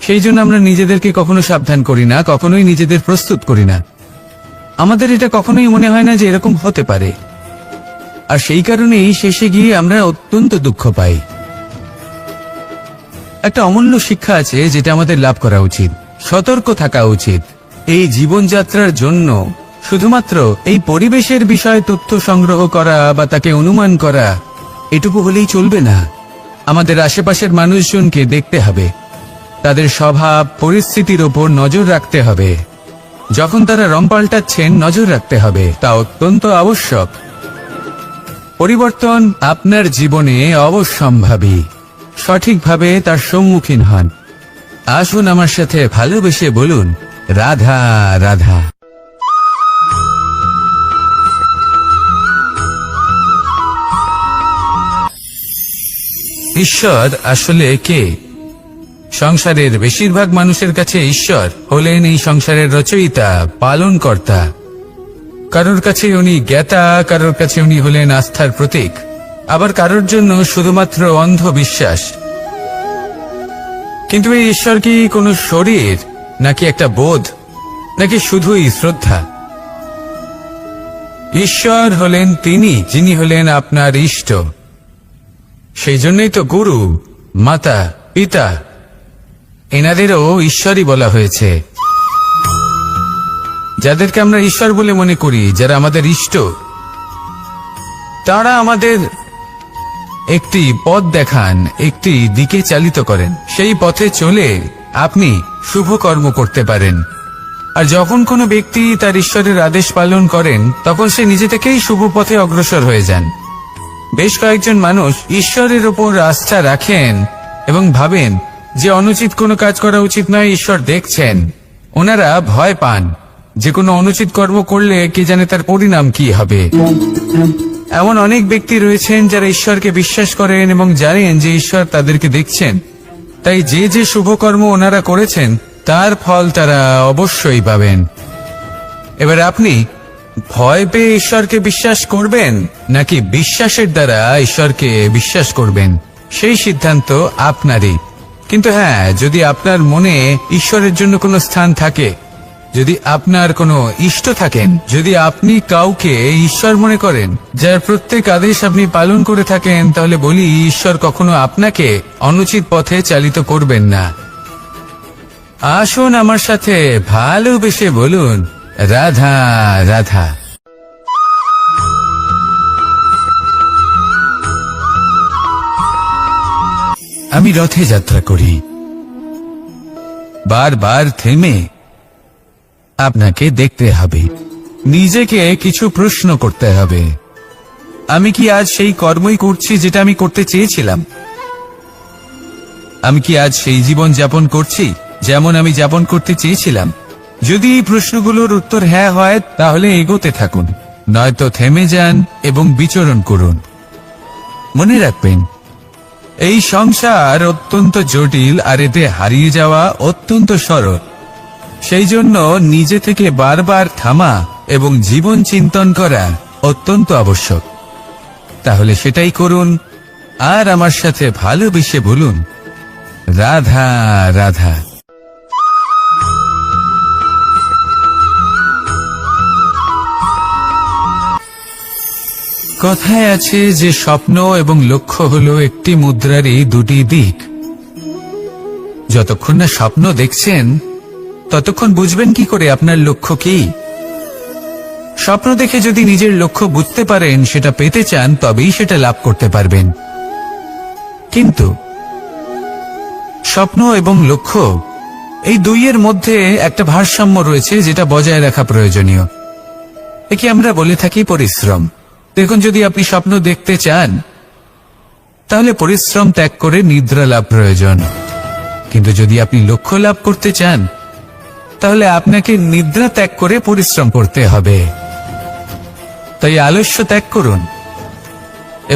সেই জন্য আমরা নিজেদেরকে কখনো সাবধান করি না, কখনোই নিজেদের প্রস্তুত করি না। আমাদের এটা কখনোই মনে হয় না যে এরকম হতে পারে, আর সেই কারণেই শেষে গিয়ে আমরা অত্যন্ত দুঃখ পাই। একটা অমূল্য শিক্ষা আছে যেটা আমাদের লাভ করা উচিত। সতর্ক থাকা উচিত। এই জীবনযাত্রার জন্য শুধুমাত্র এই পরিবেশের বিষয়ে তথ্য সংগ্রহ করা বা তাকে অনুমান করা এটুকু হলেই চলবে না। আমাদের আশেপাশের মানুষজনকে দেখতে হবে, তাদের স্বভাব পরিস্থিতির ওপর নজর রাখতে হবে। যখন তারা রং পাল্টাচ্ছেন নজর রাখতে হবে, তা অত্যন্ত আবশ্যক। পরিবর্তন আপনার জীবনে অবশ্যম্ভাবী। সঠিকভাবে তার সম্মুখীন হন। আসুন আমার সাথে ভালোবেসে বলুন, রাধা রাধা। ঈশ্বর আসলে কে? সংসারের বেশিরভাগ মানুষের কাছে ঈশ্বর হলেন এই সংসারের রচয়িতা, পালনকর্তা। কারোর কাছে উনি জ্ঞাতা, কারোর কাছে উনি হলেন আস্থার প্রতীক, আবার কারোর জন্য শুধুমাত্র অন্ধ বিশ্বাস। কিন্তু এই ঈশ্বর কি কোনো শরীর, নাকি একটা বোধ, নাকি শুধুই শ্রদ্ধা? ঈশ্বর হলেন তিনি যিনি হলেন আপনার ইষ্ট। সেই জন্যই তো গুরু, মাতা, পিতা এনাদেরও ঈশ্বরই বলা হয়েছে। যাদেরকে আমরা ঈশ্বর বলে মনে করি, যারা আমাদের ইষ্ট, তারা আমাদের একটি পথ দেখান, একটি দিকে চালিত করেন। সেই পথে চলে আপনি শুভ কর্ম করতে পারেন। আর যখন কোনো ব্যক্তি তার ঈশ্বরের আদেশ পালন করেন, তখন সে নিজে থেকেই শুভ পথে অগ্রসর হয়ে যান। বেশ কয়েকজন মানুষ ঈশ্বরের ওপর আস্থা রাখেন এবং ভাবেন যে অনুচিত কোনো কাজ করা উচিত নয়, ঈশ্বর দেখছেন। ওনারা ভয় পান যে কোনো অনুচিত কর্ম করলে কে জানে তার পরিণাম কি হবে। এমন অনেক ব্যক্তি রয়েছেন যারা ঈশ্বরকে বিশ্বাস করেন এবং জানেন যে ঈশ্বর তাদেরকে দেখছেন, তাই যে যে শুভ কর্ম ওনারা করেছেন তার ফল তারা অবশ্যই পাবেন। এবার আপনি ভয় পেয়ে ঈশ্বরকে বিশ্বাস করবেন নাকি বিশ্বাসের দ্বারা ঈশ্বরকে বিশ্বাস করবেন, সেই সিদ্ধান্ত আপনারই। কিন্তু হ্যাঁ, যদি আপনার মনে ঈশ্বরের জন্য কোনো স্থান থাকে, যদি আপনার কোনো ইষ্ট থাকেন, যদি আপনি কাউকে ঈশ্বর মনে করেন, যার প্রত্যেক আদেশ আপনি পালন করে থাকেন, তাহলে বলি ঈশ্বর কখনো আপনাকে অনুচিত পথে চালিত করবেন না। আসুন আমার সাথে ভালোবেসে বলুন, রাধা রাধা। আমি রথে যাত্রা করি। বারবার থেমে আপনাকে দেখতে হবে, নিজেকে কিছু প্রশ্ন করতে হবে। আমি কি আজ সেই কর্মই করছি যেটা আমি করতে চেয়েছিলাম? আমি কি আজ সেই জীবন যাপন করছি যেমন আমি যাপন করতে চেয়েছিলাম? যদি এই প্রশ্নগুলোর উত্তর হ্যাঁ হয়, তাহলে এগোতে থাকুন, নয়তো থেমে যান এবং বিচরণ করুন। মনে রাখবেন, এই সংসার অত্যন্ত জটিল, আর এতে হারিয়ে যাওয়া অত্যন্ত সরল। সেই জন্য নিজে থেকে বারবার থামা এবং জীবন চিন্তন করা অত্যন্ত আবশ্যক। তাহলে সেটাই করুন, আর আমার সাথে ভালোবেসে বলুন, রাধা রাধা। কথায় আছে যে স্বপ্ন এবং লক্ষ্য হলো একটি মুদ্রারই দুটি দিক। যতক্ষণ না স্বপ্ন দেখছেন, ততক্ষণ বুঝবেন কি করে আপনার লক্ষ্য কি? স্বপ্ন দেখে যদি নিজের লক্ষ্য বুঝতে পারেন, সেটা পেতে চান, তবেই সেটা লাভ করতে পারবেন। কিন্তু স্বপ্ন এবং লক্ষ্য, এই দুইয়ের মধ্যে একটা ভারসাম্য রয়েছে যেটা বজায় রাখা প্রয়োজনীয়। একে আমরা বলে থাকি পরিশ্রম। দেখুন, যদি আপনি স্বপ্ন দেখতে চান তাহলে পরিশ্রম ত্যাগ করে নিদ্রা লাভ প্রয়োজন, কিন্তু যদি আপনি লক্ষ্য লাভ করতে চান তাহলে আপনাকে নিদ্রা ত্যাগ করে পরিশ্রম করতে হবে। তাই আলস্য ত্যাগ করুন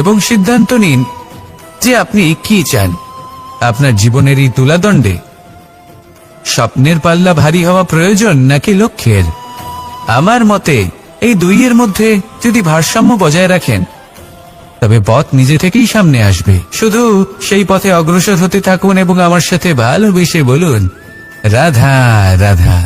এবং সিদ্ধান্ত নিন যে আপনি কি চান। আপনার জীবনের এই তুলাদণ্ডে স্বপ্নের পাল্লা ভারী হওয়া প্রয়োজন নাকি লক্ষ্যের? আমার মতে এই দুইয়ের মধ্যে যদি ভারসাম্য বজায় রাখেন তবে পথ নিজে থেকেই সামনে আসবে। শুধু সেই পথে অগ্রসর হতে থাকুন এবং আমার সাথে ভালোবেসে বলুন, রাধা রাধা।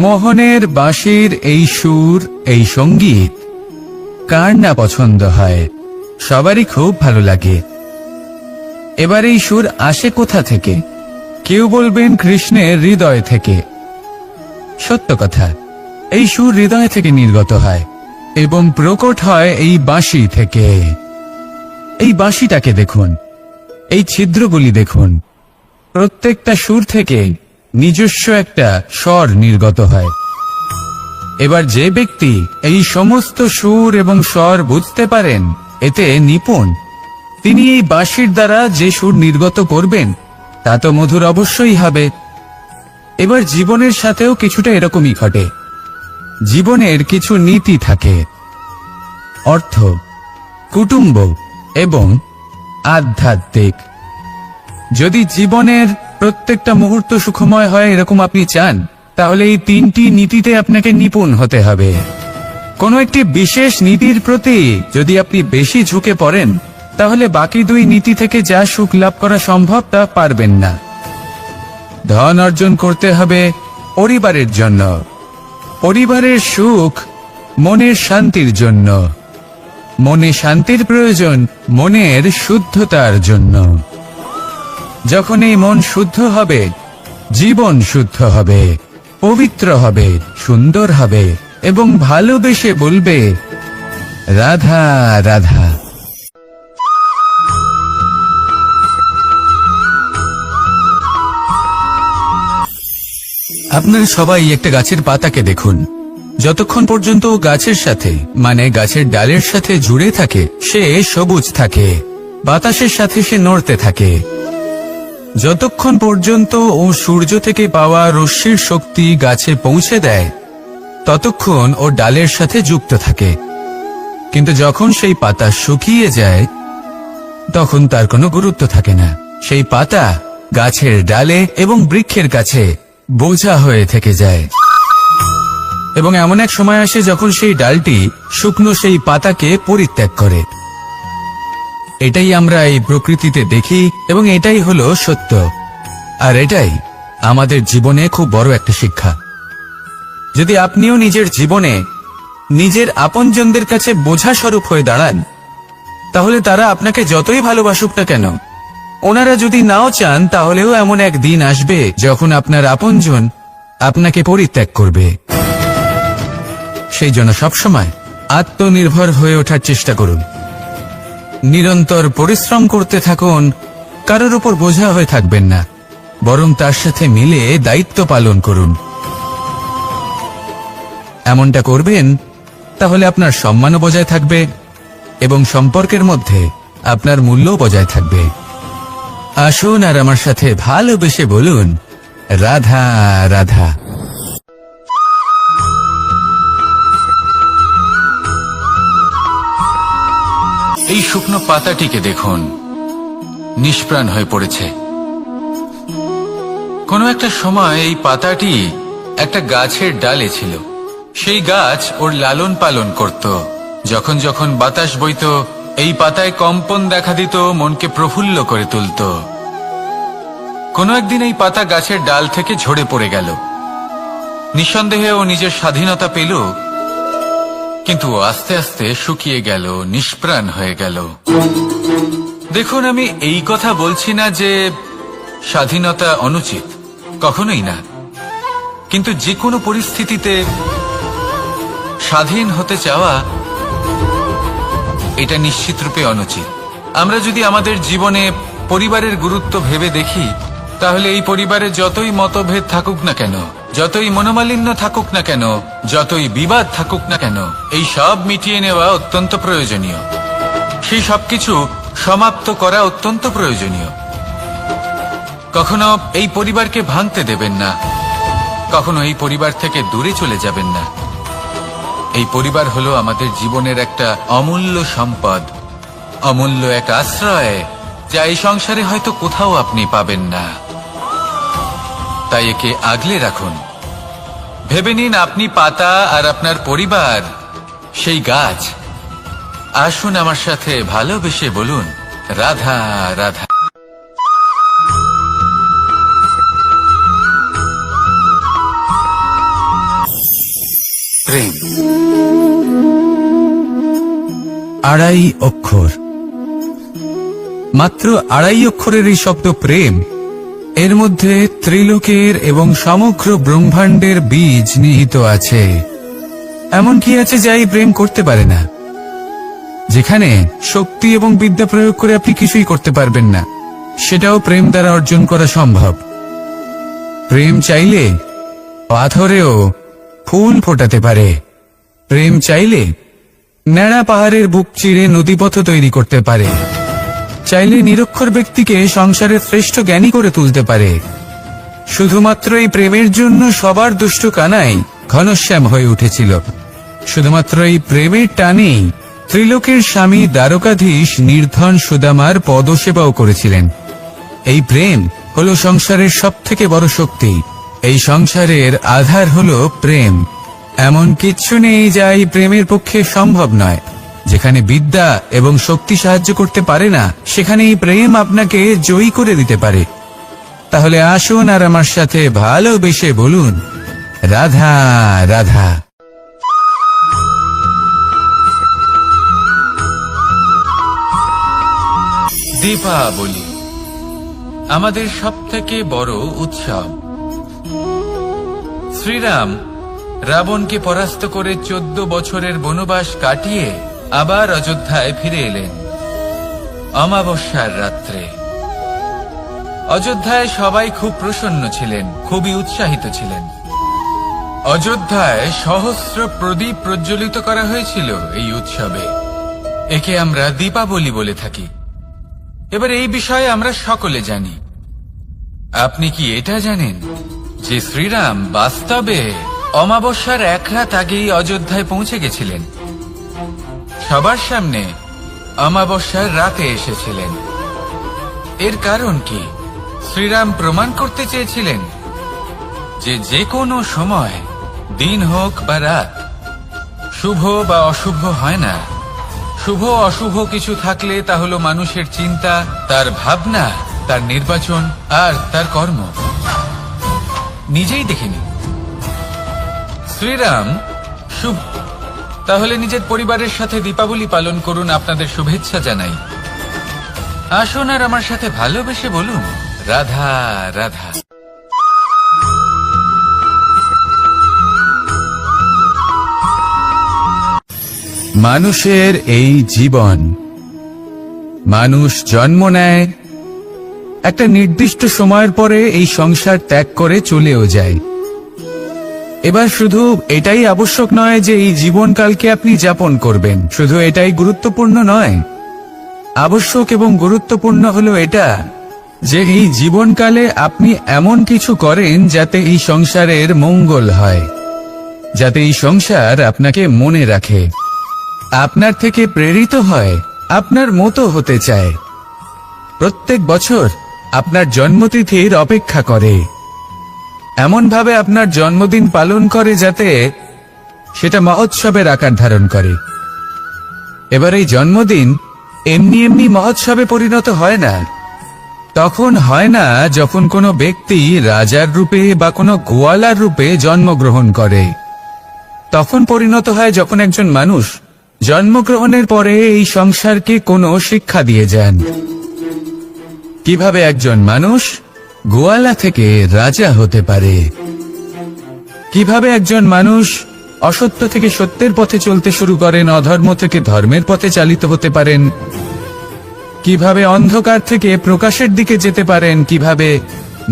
মোহনের বাঁশির এই সুর, এই সঙ্গীত কার না পছন্দ হয়? সবারই খুব ভালো লাগে। এবার এই সুর আসে কোথা থেকে? কেউ বলবেন কৃষ্ণের হৃদয় থেকে। সত্য কথা, এই সুর হৃদয় থেকে নির্গত হয় এবং প্রকট হয় এই বাঁশি থেকে। এই বাঁশিটাকে দেখুন, এই ছিদ্রগুলি দেখুন, প্রত্যেকটা সুর থেকে নিজস্ব একটা স্বর নির্গত হয়। এবার যে ব্যক্তি এই সমস্ত সুর এবং স্বর বুঝতে পারেন, এতে নিপুণ, তিনি এই বাঁশির দ্বারা যে সুর নির্গত করবেন তা তো মধুর অবশ্যই হবে। এবার জীবনের সাথেও কিছুটা এরকমই ঘটে। জীবনের কিছু নীতি থাকে, অর্থ, কুটুম্ব এবং আধ্যাত্মিক। যদি জীবনের প্রত্যেকটা মুহূর্ত সুখময় হয় এরকম আপনি চান, তাহলে এই তিনটি নীতিতে আপনাকে নিপুণ হতে হবে। কোনো একটি বিশেষ নীতির প্রতি যদি আপনি বেশি ঝুঁকে পড়েন তাহলে বাকি দুই নীতি থেকে যা সুখ লাভ করা সম্ভব তা পারবেন না। ধন অর্জন করতে হবে পরিবারের জন্য, পরিবারের সুখ মনের শান্তির জন্য, মনে শান্তির প্রয়োজন মনের শুদ্ধতার জন্য। যখন এই মন শুদ্ধ হবে, জীবন শুদ্ধ হবে, পবিত্র হবে, সুন্দর হবে এবং ভালোবেসে বলবে, রাধা রাধা। আপনারা সবাই একটা গাছের পাতাকে দেখুন। যতক্ষণ পর্যন্ত গাছের সাথে, মানে গাছের ডালের সাথে জুড়ে থাকে, সে সবুজ থাকে, বাতাসের সাথে সে নড়তে থাকে। যতক্ষণ পর্যন্ত ও সূর্য থেকে পাওয়া রশ্মির শক্তি গাছে পৌঁছে দেয় ততক্ষণ ও ডালের সাথে যুক্ত থাকে। কিন্তু যখন সেই পাতা শুকিয়ে যায় তখন তার কোনো গুরুত্ব থাকে না। সেই পাতা গাছের ডালে এবং বৃক্ষের কাছে বোঝা হয়ে থেকে যায়। এবং এমন এক সময় আসে যখন সেই ডালটি শুকনো সেই পাতাকে পরিত্যাগ করে। এটাই আমরা এই প্রকৃতিতে দেখি এবং এটাই হলো সত্য। আর এটাই আমাদের জীবনে খুব বড় একটা শিক্ষা। যদি আপনিও নিজের জীবনে নিজের আপনজনদের কাছে বোঝা স্বরূপ হয়ে দাঁড়ান, তাহলে তারা আপনাকে যতই ভালোবাসুক না কেন, ওনারা যদি নাও চান তাহলেও এমন এক দিন আসবে যখন আপনার আপনজন আপনাকে পরিত্যাগ করবে। সেই জন্য সবসময় আত্মনির্ভর হয়ে ওঠার চেষ্টা করুন। নিরন্তর পরিশ্রম করতে থাকুন, কারোর উপর বোঝা হয়ে থাকবেন না, বরং তার সাথে মিলে দায়িত্ব পালন করুন। এমনটা করবেন তাহলে আপনার সম্মানও বজায় থাকবে এবং সম্পর্কের মধ্যে আপনার মূল্যও বজায় থাকবে। আসুন আর আমার সাথে ভালোবেসে বলুন, রাধা রাধা। এই শুকনো পাতাটিকে দেখুন, নিষ্প্রাণ হয়ে পড়েছে। কোনো একটা সময় এই পাতাটি একটা গাছের ডালে ছিল। সেই গাছ ওর লালন পালন করত। যখন যখন বাতাস বইত, এই পাতায় কম্পন দেখা দিত, মনকে প্রফুল্ল করে তুলত। কোনো একদিন এই পাতা গাছের ডাল থেকে ঝরে পড়ে গেল। নিঃসন্দেহে ও নিজের স্বাধীনতা পেল, কিন্তু আস্তে আস্তে শুকিয়ে গেল, নিষ্প্রাণ হয়ে গেল। দেখুন, আমি এই কথা বলছি না যে স্বাধীনতা অনুচিত, কখনোই না। কিন্তু যে কোনো পরিস্থিতিতে স্বাধীন হতে চাওয়া এটা নিশ্চিতরূপে অনুচিত। আমরা যদি আমাদের জীবনে পরিবারের গুরুত্ব ভেবে দেখি, তাহলে এই পরিবারে যতই মতভেদ থাকুক না কেন, যতই মনোমালিন্য থাকুক না কেন, যতই বিবাদ থাকুক না কেন, এই সব মিটিয়ে নেওয়া অত্যন্ত প্রয়োজনীয়। সেই সবকিছু সমাপ্ত করা অত্যন্ত প্রয়োজনীয়। কখনো এই পরিবারকে ভাঙতে দেবেন না, কখনো এই পরিবার থেকে দূরে চলে যাবেন না। এই পরিবার হলো আমাদের জীবনের একটা অমূল্য সম্পদ, অমূল্য এক আশ্রয়, যা এই সংসারে হয়তো কোথাও আপনি পাবেন না। তাই একে আগলে রাখুন। ভেবে নিন আপনি পাতা আর আপনার পরিবার সেই গাছ। আসুন আমার সাথে ভালোবেসে বলুন, রাধা রাধা। প্রেম আড়াই অক্ষর, মাত্র আড়াই অক্ষরের এই শব্দ প্রেম, এর মধ্যে ত্রিলোকের এবং সমগ্র ব্রহ্মাণ্ডের বীজ নিহিত আছে। এমন কি আছে যা এই প্রেম করতে পারে না? যেখানে শক্তি এবং বিদ্যা প্রয়োগ করে আপনি কিছুই করতে পারবেন না, সেটাও প্রেম দ্বারা অর্জন করা সম্ভব। প্রেম চাইলে পাথরেও ফুল ফোটাতে পারে। প্রেম চাইলে ন্যাড়া পাহাড়ের বুক চিরে নদীপথ তৈরি করতে পারে। চাইলে নিরক্ষর ব্যক্তিকে সংসারের শ্রেষ্ঠ জ্ঞানী করে তুলতে পারে। শুধুমাত্র এই প্রেমের জন্য সবার দুষ্ট কানাই ঘনশ্যাম হয়ে উঠেছিল। শুধুমাত্র এই প্রেমের টানেই ত্রিলোকের স্বামী দ্বারকাধীশ নির্ধন সুদামার পদসেবাও করেছিলেন। এই প্রেম হলো সংসারের সবথেকে বড় শক্তি। এই সংসারের আধার হলো প্রেম। এমন কিচ্ছু নেই যা এই প্রেমের পক্ষে সম্ভব নয়। যেখানে বিদ্যা এবং শক্তি সাহায্য করতে পারে না, সেখানে এই প্রেম আপনাকে জয়ী করে দিতে পারে। তাহলে আসুন আর আমার সাথে ভালোবেসে বলুন, রাধা রাধা। দীপাবলি আমাদের সবথেকে বড় উৎসব। শ্রীরাম রাবণকে পরাস্ত করে 14 বছরের বনবাস কাটিয়ে আবার অযোধ্যায় ফিরে এলেন অমাবস্যার রাত্রে। অযোধ্যায় সবাই খুব প্রসন্ন ছিলেন, খুবই উৎসাহিত ছিলেন। অযোধ্যায় সহস্র প্রদীপ প্রজ্বলিত করা হয়েছিল এই উৎসবে। একে আমরা দীপাবলি বলে থাকি। এবার এই বিষয়ে আমরা সকলে জানি। আপনি কি এটা জানেন যে শ্রীরাম বাস্তবে অমাবস্যার এক রাত আগেই অযোধ্যায় পৌঁছে গেছিলেন? সবার সামনে অমাবস্যার রাতে এসেছিলেন। এর কারণ কি? শ্রীরাম প্রমাণ করতে চেয়েছিলেন যে যে কোনো সময়, দিন হোক বা রাত, শুভ বা অশুভ হয় না। শুভ অশুভ কিছু থাকলে তা হলো মানুষের চিন্তা, তার ভাবনা, তার নির্বাচন আর তার কর্ম। নিজেই দেখে নিন। শ্রীরাম শুভ। তাহলে নিজের পরিবারের সাথে দীপাবলি পালন করুন। আপনাদের শুভেচ্ছা জানাই। আসুন আর আমার সাথে ভালোবেসে বলুন, রাধা রাধা। মানুষের এই জীবন, মানুষ জন্ম নেয়, একটা নির্দিষ্ট সময়ের পরে এই সংসার ত্যাগ করে চলেও যায়। এবার শুধু এটাই আবশ্যক নয় যে এই জীবনকালকে আপনি যাপন করবেন, শুধু এটাই গুরুত্বপূর্ণ নয়। আবশ্যক এবং গুরুত্বপূর্ণ হলো এটা যে এই জীবনকালে আপনি এমন কিছু করেন যাতে এই সংসারের মঙ্গল হয়, যাতে এই সংসার আপনাকে মনে রাখে, আপনার থেকে প্রেরিত হয়, আপনার মতো হতে চায়। প্রত্যেক বছর আপনার জন্মতিথির অপেক্ষা করে, এমনভাবে আপনার জন্মদিন পালন করে যাতে সেটা মহোৎসবের আকার ধারণ করে। এবার এই জন্মদিন এমনি এমনি মহোৎসবে পরিণত হয় না। তখন হয় না যখন কোনো ব্যক্তি রাজার রূপে বা কোনো গোয়ালার রূপে জন্মগ্রহণ করে। তখন পরিণত হয় যখন একজন মানুষ জন্মগ্রহণের পরে এই সংসারকে কোনো শিক্ষা দিয়ে যান। কিভাবে একজন মানুষ গোয়ালা থেকে রাজা হতে পারে, কিভাবে একজন মানুষ অসত্য থেকে সত্যের পথে চলতে শুরু করেন, অধর্ম থেকে ধর্মের পথে চালিত হতে পারেন, কিভাবে অন্ধকার থেকে প্রকাশের দিকে যেতে পারেন, কিভাবে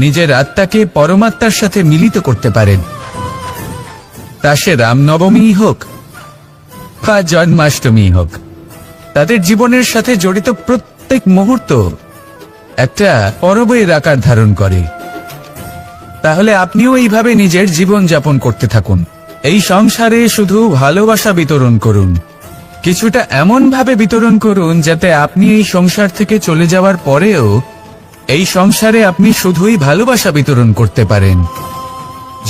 নিজের আত্মাকে পরমাত্মার সাথে মিলিত করতে পারেন। তা সে রামনবমী হোক বা জন্মাষ্টমী হোক, তাদের জীবনের সাথে জড়িত প্রত্যেক মুহূর্ত একটা পরবের আকার ধারণ করে। তাহলে আপনিও এইভাবে নিজের জীবন যাপন করতে থাকুন। এই সংসারে শুধু ভালোবাসা বিতরণ করুন, কিছুটা এমন ভাবে বিতরণ করুন যাতে আপনি এই সংসার থেকে চলে যাওয়ার পরেও এই সংসারে আপনি শুধুই ভালোবাসা বিতরণ করতে পারেন।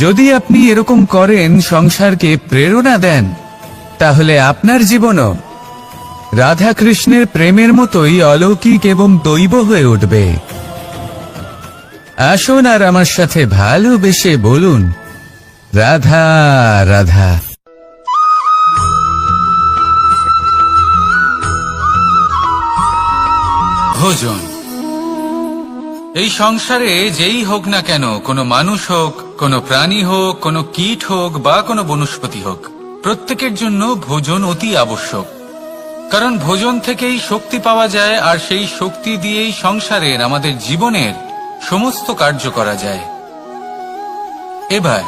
যদি আপনি এরকম করেন, সংসারকে প্রেরণা দেন, তাহলে আপনার জীবনও রাধা কৃষ্ণের প্রেমের মতোই অলৌকিক এবং দৈব হয়ে উঠবে। আসুন আর আমার সাথে ভালোবেসে বলুন, রাধা রাধা। ভোজন। এই সংসারে যেই হোক না কেন, কোনো মানুষ হোক, কোনো প্রাণী হোক, কোনো কীট হোক বা কোনো বনস্পতি হোক, প্রত্যেকের জন্য ভোজন অতি আবশ্যক। কারণ ভোজন থেকেই শক্তি পাওয়া যায়, আর সেই শক্তি দিয়েই সংসারের, আমাদের জীবনের সমস্ত কার্য করা যায়। এবার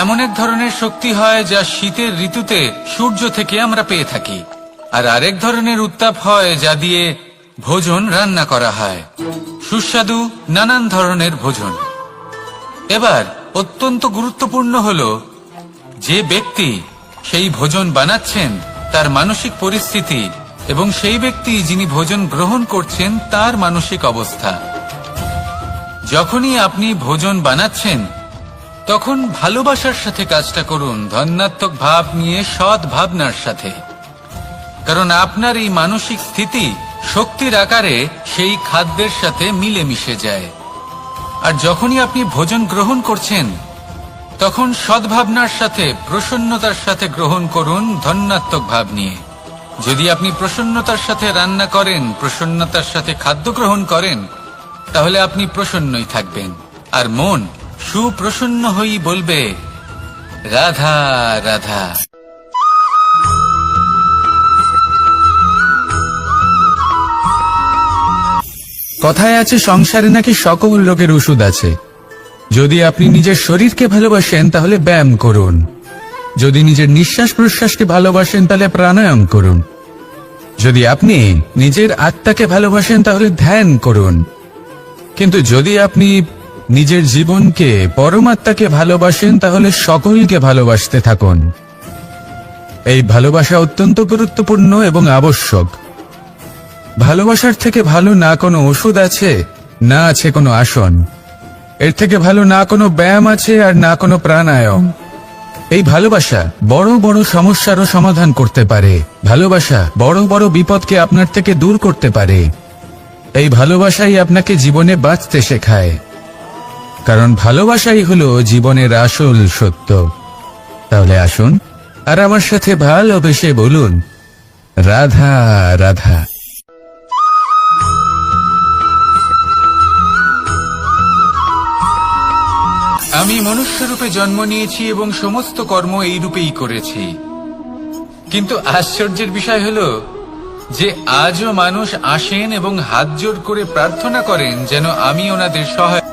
এমন এক ধরনের শক্তি হয় যা শীতের ঋতুতে সূর্য থেকে আমরা পেয়ে থাকি, আর আরেক ধরনের উত্তাপ হয় যা দিয়ে ভোজন রান্না করা হয়, সুস্বাদু নানান ধরনের ভোজন। এবার অত্যন্ত গুরুত্বপূর্ণ হলো যে ব্যক্তি সেই ভোজন বানাচ্ছেন তার মানসিক পরিস্থিতি এবং সেই ব্যক্তি যিনি ভোজন গ্রহণ করছেন তার মানসিক অবস্থা। যখনই আপনি ভোজন বানাচ্ছেন তখন ভালোবাসার সাথে কাজটা করুন, ধন্যাত্মক ভাব নিয়ে, সৎ ভাবনার সাথে। কারণ আপনার এই মানসিক স্থিতি শক্তির আকারে সেই খাদ্যের সাথে মিলে মিশে যায়। আর যখনই আপনি ভোজন গ্রহণ করছেন তখন সদ্ভাবনার সাথে, প্রসন্নতার সাথে গ্রহণ করুন, ধন্যাত্মক ভাব নিয়ে। যদি আপনি প্রসন্নতার সাথে রান্না করেন, প্রসন্নতার সাথে খাদ্য গ্রহণ করেন, তাহলে আপনি প্রসন্নই থাকবেন, আর মন সুপ্রসন্ন হয়েই বলবে রাধা রাধা। কথায় আছে সংসারে নাকি সকল রোগের ওষুধ আছে। যদি আপনি নিজের শরীরকে ভালোবাসেন তাহলে ব্যায়াম করুন, যদি নিজের নিঃশ্বাস প্রশ্বাসকে ভালোবাসেন তাহলে প্রাণায়াম করুন, যদি আপনি নিজের আত্মাকে ভালোবাসেন তাহলে ধ্যান করুন। কিন্তু যদি আপনি নিজের জীবনকে, পরমাত্মাকে ভালোবাসেন তাহলে সকলকে ভালোবাসতে থাকুন। এই ভালোবাসা অত্যন্ত গুরুত্বপূর্ণ এবং আবশ্যক। ভালোবাসার থেকে ভালো না কোনো ওষুধ আছে, না আছে কোনো আসন। এর থেকে ভালো না কোনো ব্যায়াম আছে, আর না কোনো প্রাণায়াম। এই ভালোবাসা বড় বড় সমস্যারও সমাধান করতে পারে। ভালোবাসা বড় বড় বিপদকে আপনার থেকে দূর করতে পারে। এই ভালোবাসাই আপনাকে জীবনে বাঁচতে শেখায়, কারণ ভালোবাসাই হলো জীবনের আসল সত্য। তাহলে আসুন আর আমার সাথে ভালোবেসে বলুন, রাধা রাধা। আমি মনুষ্যরূপে জন্ম নিয়েছি এবং সমস্ত কর্ম এই রূপেই করেছি, কিন্তু আশ্চর্যের বিষয় হলো যে আজও মানুষ আসেন এবং হাত জোড় করে প্রার্থনা করেন যেন আমি ওনাদের সহায়।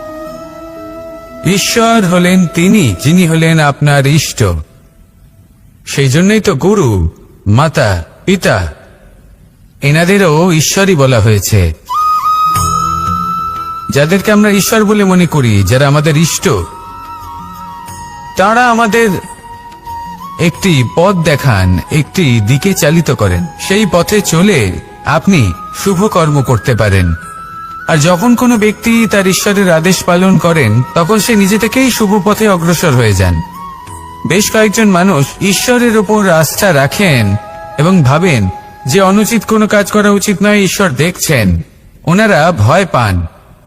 ঈশ্বর হলেন তিনি যিনি হলেন আপনার ইষ্ট। সেই জন্যই তো গুরু, মাতা, পিতা এনাদেরও ঈশ্বরই বলা হয়েছে। যাদেরকে আমরা ঈশ্বর বলে মনে করি, যারা আমাদের ইষ্ট, তারা আমাদের একটি পথ দেখান, একটি দিকে চালিত করেন। সেই পথে চলে আপনি শুভ কর্ম করতে পারেন। আর যখন কোনো ব্যক্তি তার ঈশ্বরের আদেশ পালন করেন তখন সে নিজে থেকেই শুভ পথে অগ্রসর হয়ে যান। বেশ কয়েকজন মানুষ ঈশ্বরের উপর আস্থা রাখেন এবং ভাবেন যে অনুচিত কোনো কাজ করা উচিত নয়, ঈশ্বর দেখছেন। ওনারা ভয় পান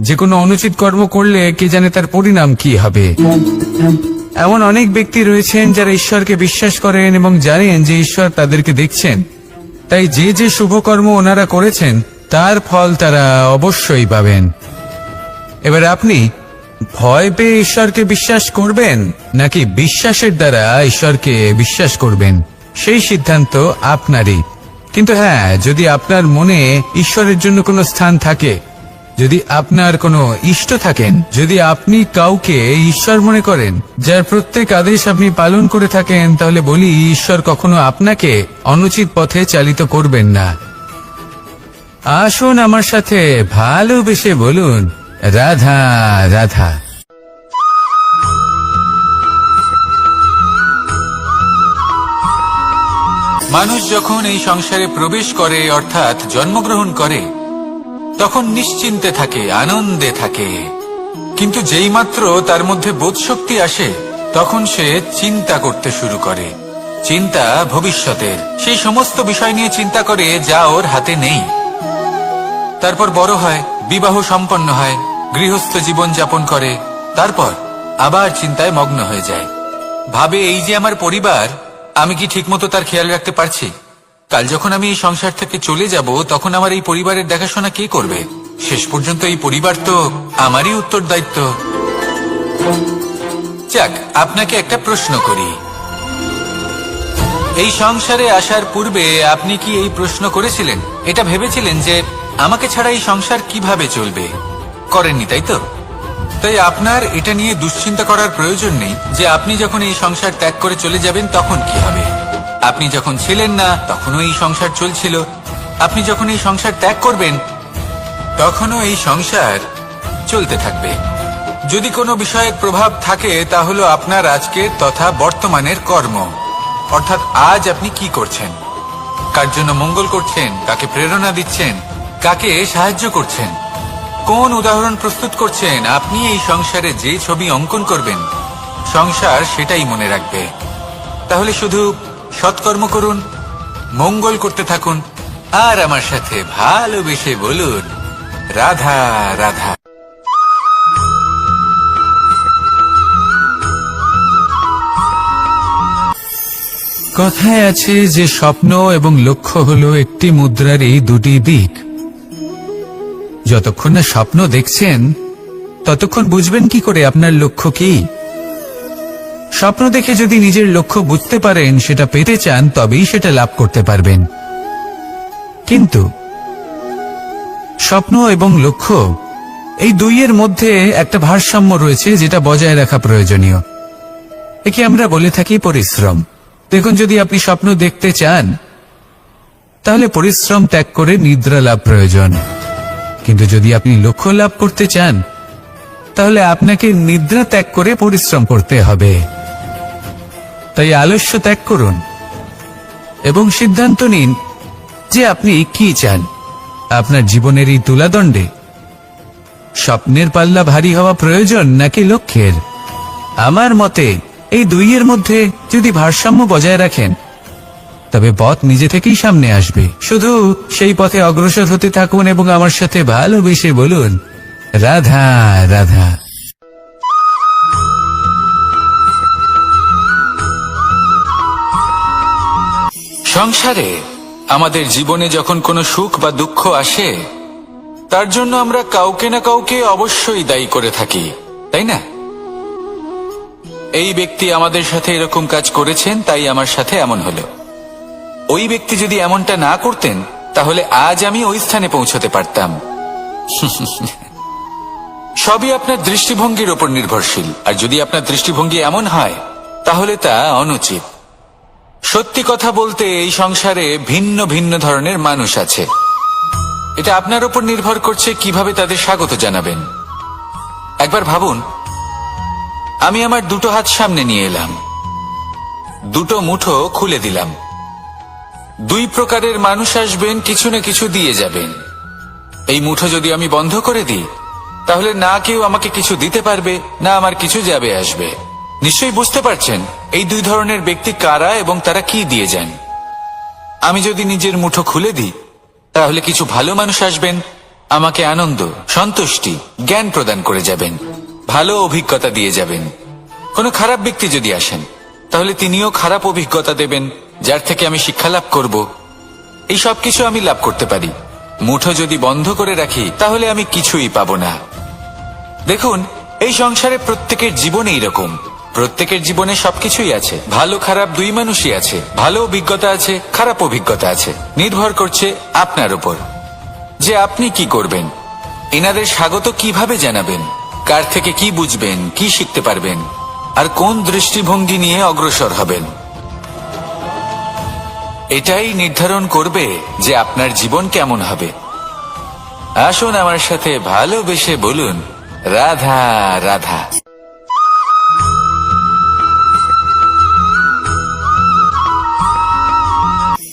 যে কোনো অনুচিত কর্ম করলে কে জানে তার পরিণাম কি হবে। এমন অনেক ব্যক্তি রয়েছেন যারা ঈশ্বরকে বিশ্বাস করেন এবং জানেন যে ঈশ্বর তাদেরকে দেখছেন, তাই যে যে শুভকর্ম ওনারা করেছেন তার ফল তারা অবশ্যই পাবেন। এবার আপনি ভয় পেয়ে ঈশ্বরকে বিশ্বাস করবেন নাকি বিশ্বাসের দ্বারা ঈশ্বরকে বিশ্বাস করবেন, সেই সিদ্ধান্ত আপনারই। কিন্তু হ্যাঁ, যদি আপনার মনে ঈশ্বরের জন্য কোনো স্থান থাকে, যদি আপনার কোনো ইষ্ট থাকেন, যদি আপনি কাউকে ঈশ্বর মনে করেন যার প্রত্যেক আদেশ আপনি পালন করে থাকেন, তাহলে বলি ঈশ্বর কখনো আপনাকে অনুচিত পথে চালিত করবেন না। আসুন আমার সাথে ভালোবেসে বলুন, রাধা রাধা। মানুষ যখন এই সংসারে প্রবেশ করে অর্থাৎ জন্মগ্রহণ করে তখন নিশ্চিন্তে থাকে, আনন্দে থাকে। কিন্তু যেইমাত্র তার মধ্যে বোধশক্তি আসে তখন সে চিন্তা করতে শুরু করে। চিন্তা ভবিষ্যতের, সেই সমস্ত বিষয় নিয়ে চিন্তা করে যা ওর হাতে নেই। তারপর বড় হয়, বিবাহ সম্পন্ন হয়, গৃহস্থ জীবন যাপন করে, তারপর আবার চিন্তায় মগ্ন হয়ে যায়। ভাবে এই যে আমার পরিবার, আমি কি ঠিকমতো তার খেয়াল রাখতে পারছি? কাল যখন আমি এই সংসার থেকে চলে যাব তখন আমার এই পরিবারের দেখাশোনা কে করবে? শেষ পর্যন্ত এই পরিবার তো আমারই উত্তরদায়িত্ব। যাক, আপনাকে একটা প্রশ্ন করি। এই সংসারে আসার পূর্বে আপনি কি এই প্রশ্ন করেছিলেন, এটা ভেবেছিলেন যে আমাকে ছাড়া এই সংসার কিভাবে চলবে? করেননি, তাই তো? তাই আপনার এটা নিয়ে দুশ্চিন্তা করার প্রয়োজন নেই যে আপনি যখন এই সংসার ত্যাগ করে চলে যাবেন তখন কি হবে। আপনি যখন ছিলেন না তখনও এই সংসার চলছিল, আপনি যখন এই সংসার ত্যাগ করবেন তখনও এই সংসার চলতে থাকবে। যদি কোনো বিষয়ের প্রভাব থাকে তা হলো আপনার আজকের তথা বর্তমানের কর্ম, অর্থাৎ আজ আপনি কি করছেন, কার জন্য মঙ্গল করছেন, কাকে প্রেরণা দিচ্ছেন, কাকে সাহায্য করছেন, কোন উদাহরণ প্রস্তুত করছেন। আপনি এই সংসারে যে ছবি অঙ্কন করবেন সংসার সেটাই মনে রাখবে। তাহলে শুধু সৎকর্ম করুন, মঙ্গল করতে থাকুন, আর আমার সাথে ভালোবেসে বলুন, রাধা রাধা। কথায় আছে যে স্বপ্ন এবং লক্ষ্য হলো একটি মুদ্রারই দুটি দিক। যতক্ষণ না স্বপ্ন দেখছেন ততক্ষণ বুঝবেন কি করে আপনার লক্ষ্য কি? স্বপ্ন দেখে যদি নিজের লক্ষ্য বুঝতে পারেন, সেটা পেতে চান, তবেই সেটা লাভ করতে পারবেন। কিন্তু স্বপ্ন এবং লক্ষ্য এই দুইয়ের মধ্যে একটা ভারসাম্য রয়েছে যেটা বজায় রাখা প্রয়োজনীয়। একে আমরা বলে থাকি পরিশ্রম। দেখুন, যদি আপনি স্বপ্ন দেখতে চান তাহলে পরিশ্রম ত্যাগ করে নিদ্রা লাভ প্রয়োজন। কিন্তু যদি আপনি লক্ষ্য লাভ করতে চান তাহলে আপনাকে নিদ্রা ত্যাগ করে পরিশ্রম করতে হবে। তাই আলস্য ত্যাগ করুন এবং সিদ্ধান্ত নিন যে আপনি কি চান। আপনার জীবনের এই তুলাদণ্ডে স্বপ্নের পাল্লা ভারী হওয়া প্রয়োজন নাকি লক্ষ্যের? আমার মতে এই দুইয়ের মধ্যে যদি ভারসাম্য বজায় রাখেন তবে পথ নিজে থেকেই সামনে আসবে। শুধু সেই পথে অগ্রসর হতে থাকুন এবং আমার সাথে ভালোবেসে বলুন, রাধা রাধা। সংসারে আমাদের জীবনে যখন কোনো সুখ বা দুঃখ আসে তার জন্য আমরা কাউকে না কাউকে অবশ্যই দায়ী করে থাকি, তাই না? এই ব্যক্তি আমাদের সাথে এরকম কাজ করেছেন তাই আমার সাথে এমন হলো। ওই ব্যক্তি যদি এমনটা না করতেন তাহলে আজ আমি ওই স্থানে পৌঁছতে পারতাম। সবই আপনার দৃষ্টিভঙ্গির উপর নির্ভরশীল, আর যদি আপনার দৃষ্টিভঙ্গি এমন হয় তাহলে তা অনুচিত। সত্যি কথা বলতে এই সংসারে ভিন্ন ভিন্ন ধরনের মানুষ আছে। এটা আপনার উপর নির্ভর করছে কিভাবে তাদের স্বাগত জানাবেন। একবার ভাবুন, আমি আমার দুটো হাত সামনে নিয়ে এলাম, দুটো মুঠো খুলে দিলাম। দুই প্রকারের মানুষ আসবেন, কিছু না কিছু দিয়ে যাবেন। এই মুঠো যদি আমি বন্ধ করে দিই তাহলে না কেউ আমাকে কিছু দিতে পারবে, না আমার কিছু যাবে আসবে। নিশ্চয়ই বুঝতে পারছেন এই দুই ধরনের ব্যক্তি কারা এবং তারা কি দিয়ে যান। আমি যদি নিজের মুঠো খুলে দিই তাহলে কিছু ভালো মানুষ আসবেন, আমাকে আনন্দ, সন্তুষ্টি, জ্ঞান প্রদান করে যাবেন, ভালো অভিজ্ঞতা দিয়ে যাবেন। কোনো খারাপ ব্যক্তি যদি আসেন, তাহলে তিনিও খারাপ অভিজ্ঞতা দেবেন, যার থেকে আমি শিক্ষা লাভ করব। এই সব কিছু আমি লাভ করতে পারি। মুঠো যদি বন্ধ করে রাখি, তাহলে আমি কিছুই পাবো না। দেখুন, এই সংসারে প্রত্যেকের জীবন এইরকম। প্রত্যেকের জীবনে সবকিছুই আছে, ভালো খারাপ দুই মানুষই আছে। ভালো অভিজ্ঞতা আছে, খারাপ অভিজ্ঞতা আছে। নির্ভর করছে আপনার উপর যে আপনি কি করবেন। এনাদের স্বাগত কিভাবে জানাবেন, কার থেকে কি বুঝবেন, কি শিখতে পারবেন, আর কোন দৃষ্টিভঙ্গি নিয়ে অগ্রসর হবেন। এটাই নির্ধারণ করবে যে আপনার জীবন কেমন হবে। আসুন আমার সাথে ভালোবেসে বলুন, রাধা রাধা।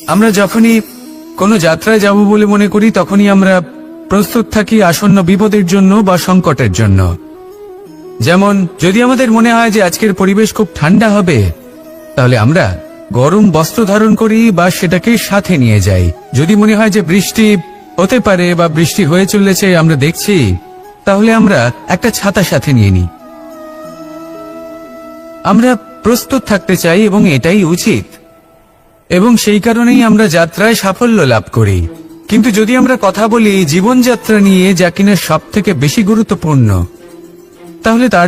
আমরা যখনই কোনো যাত্রায় যাব বলে মনে করি, তখনই আমরা প্রস্তুত থাকি আসন্ন বিপদের জন্য বা সংকটের জন্য। যেমন যদি আমাদের মনে হয় যে আজকের পরিবেশ খুব ঠান্ডা হবে, তাহলে আমরা গরম বস্ত্র ধারণ করি বা সেটাকে সাথে নিয়ে যাই। যদি মনে হয় যে বৃষ্টি হতে পারে বা বৃষ্টি হয়ে চলেছে, আমরা দেখছি, তাহলে আমরা একটা ছাতা সাথে নিয়ে নিই। আমরা প্রস্তুত থাকতে চাই এবং এটাই উচিত, এবং সেই কারণেই আমরা যাত্রায় সাফল্য লাভ করি। কিন্তু যদি আমরা কথা বলি জীবনযাত্রা নিয়ে, যা কিনা সব থেকে বেশি গুরুত্বপূর্ণ, তাহলে তার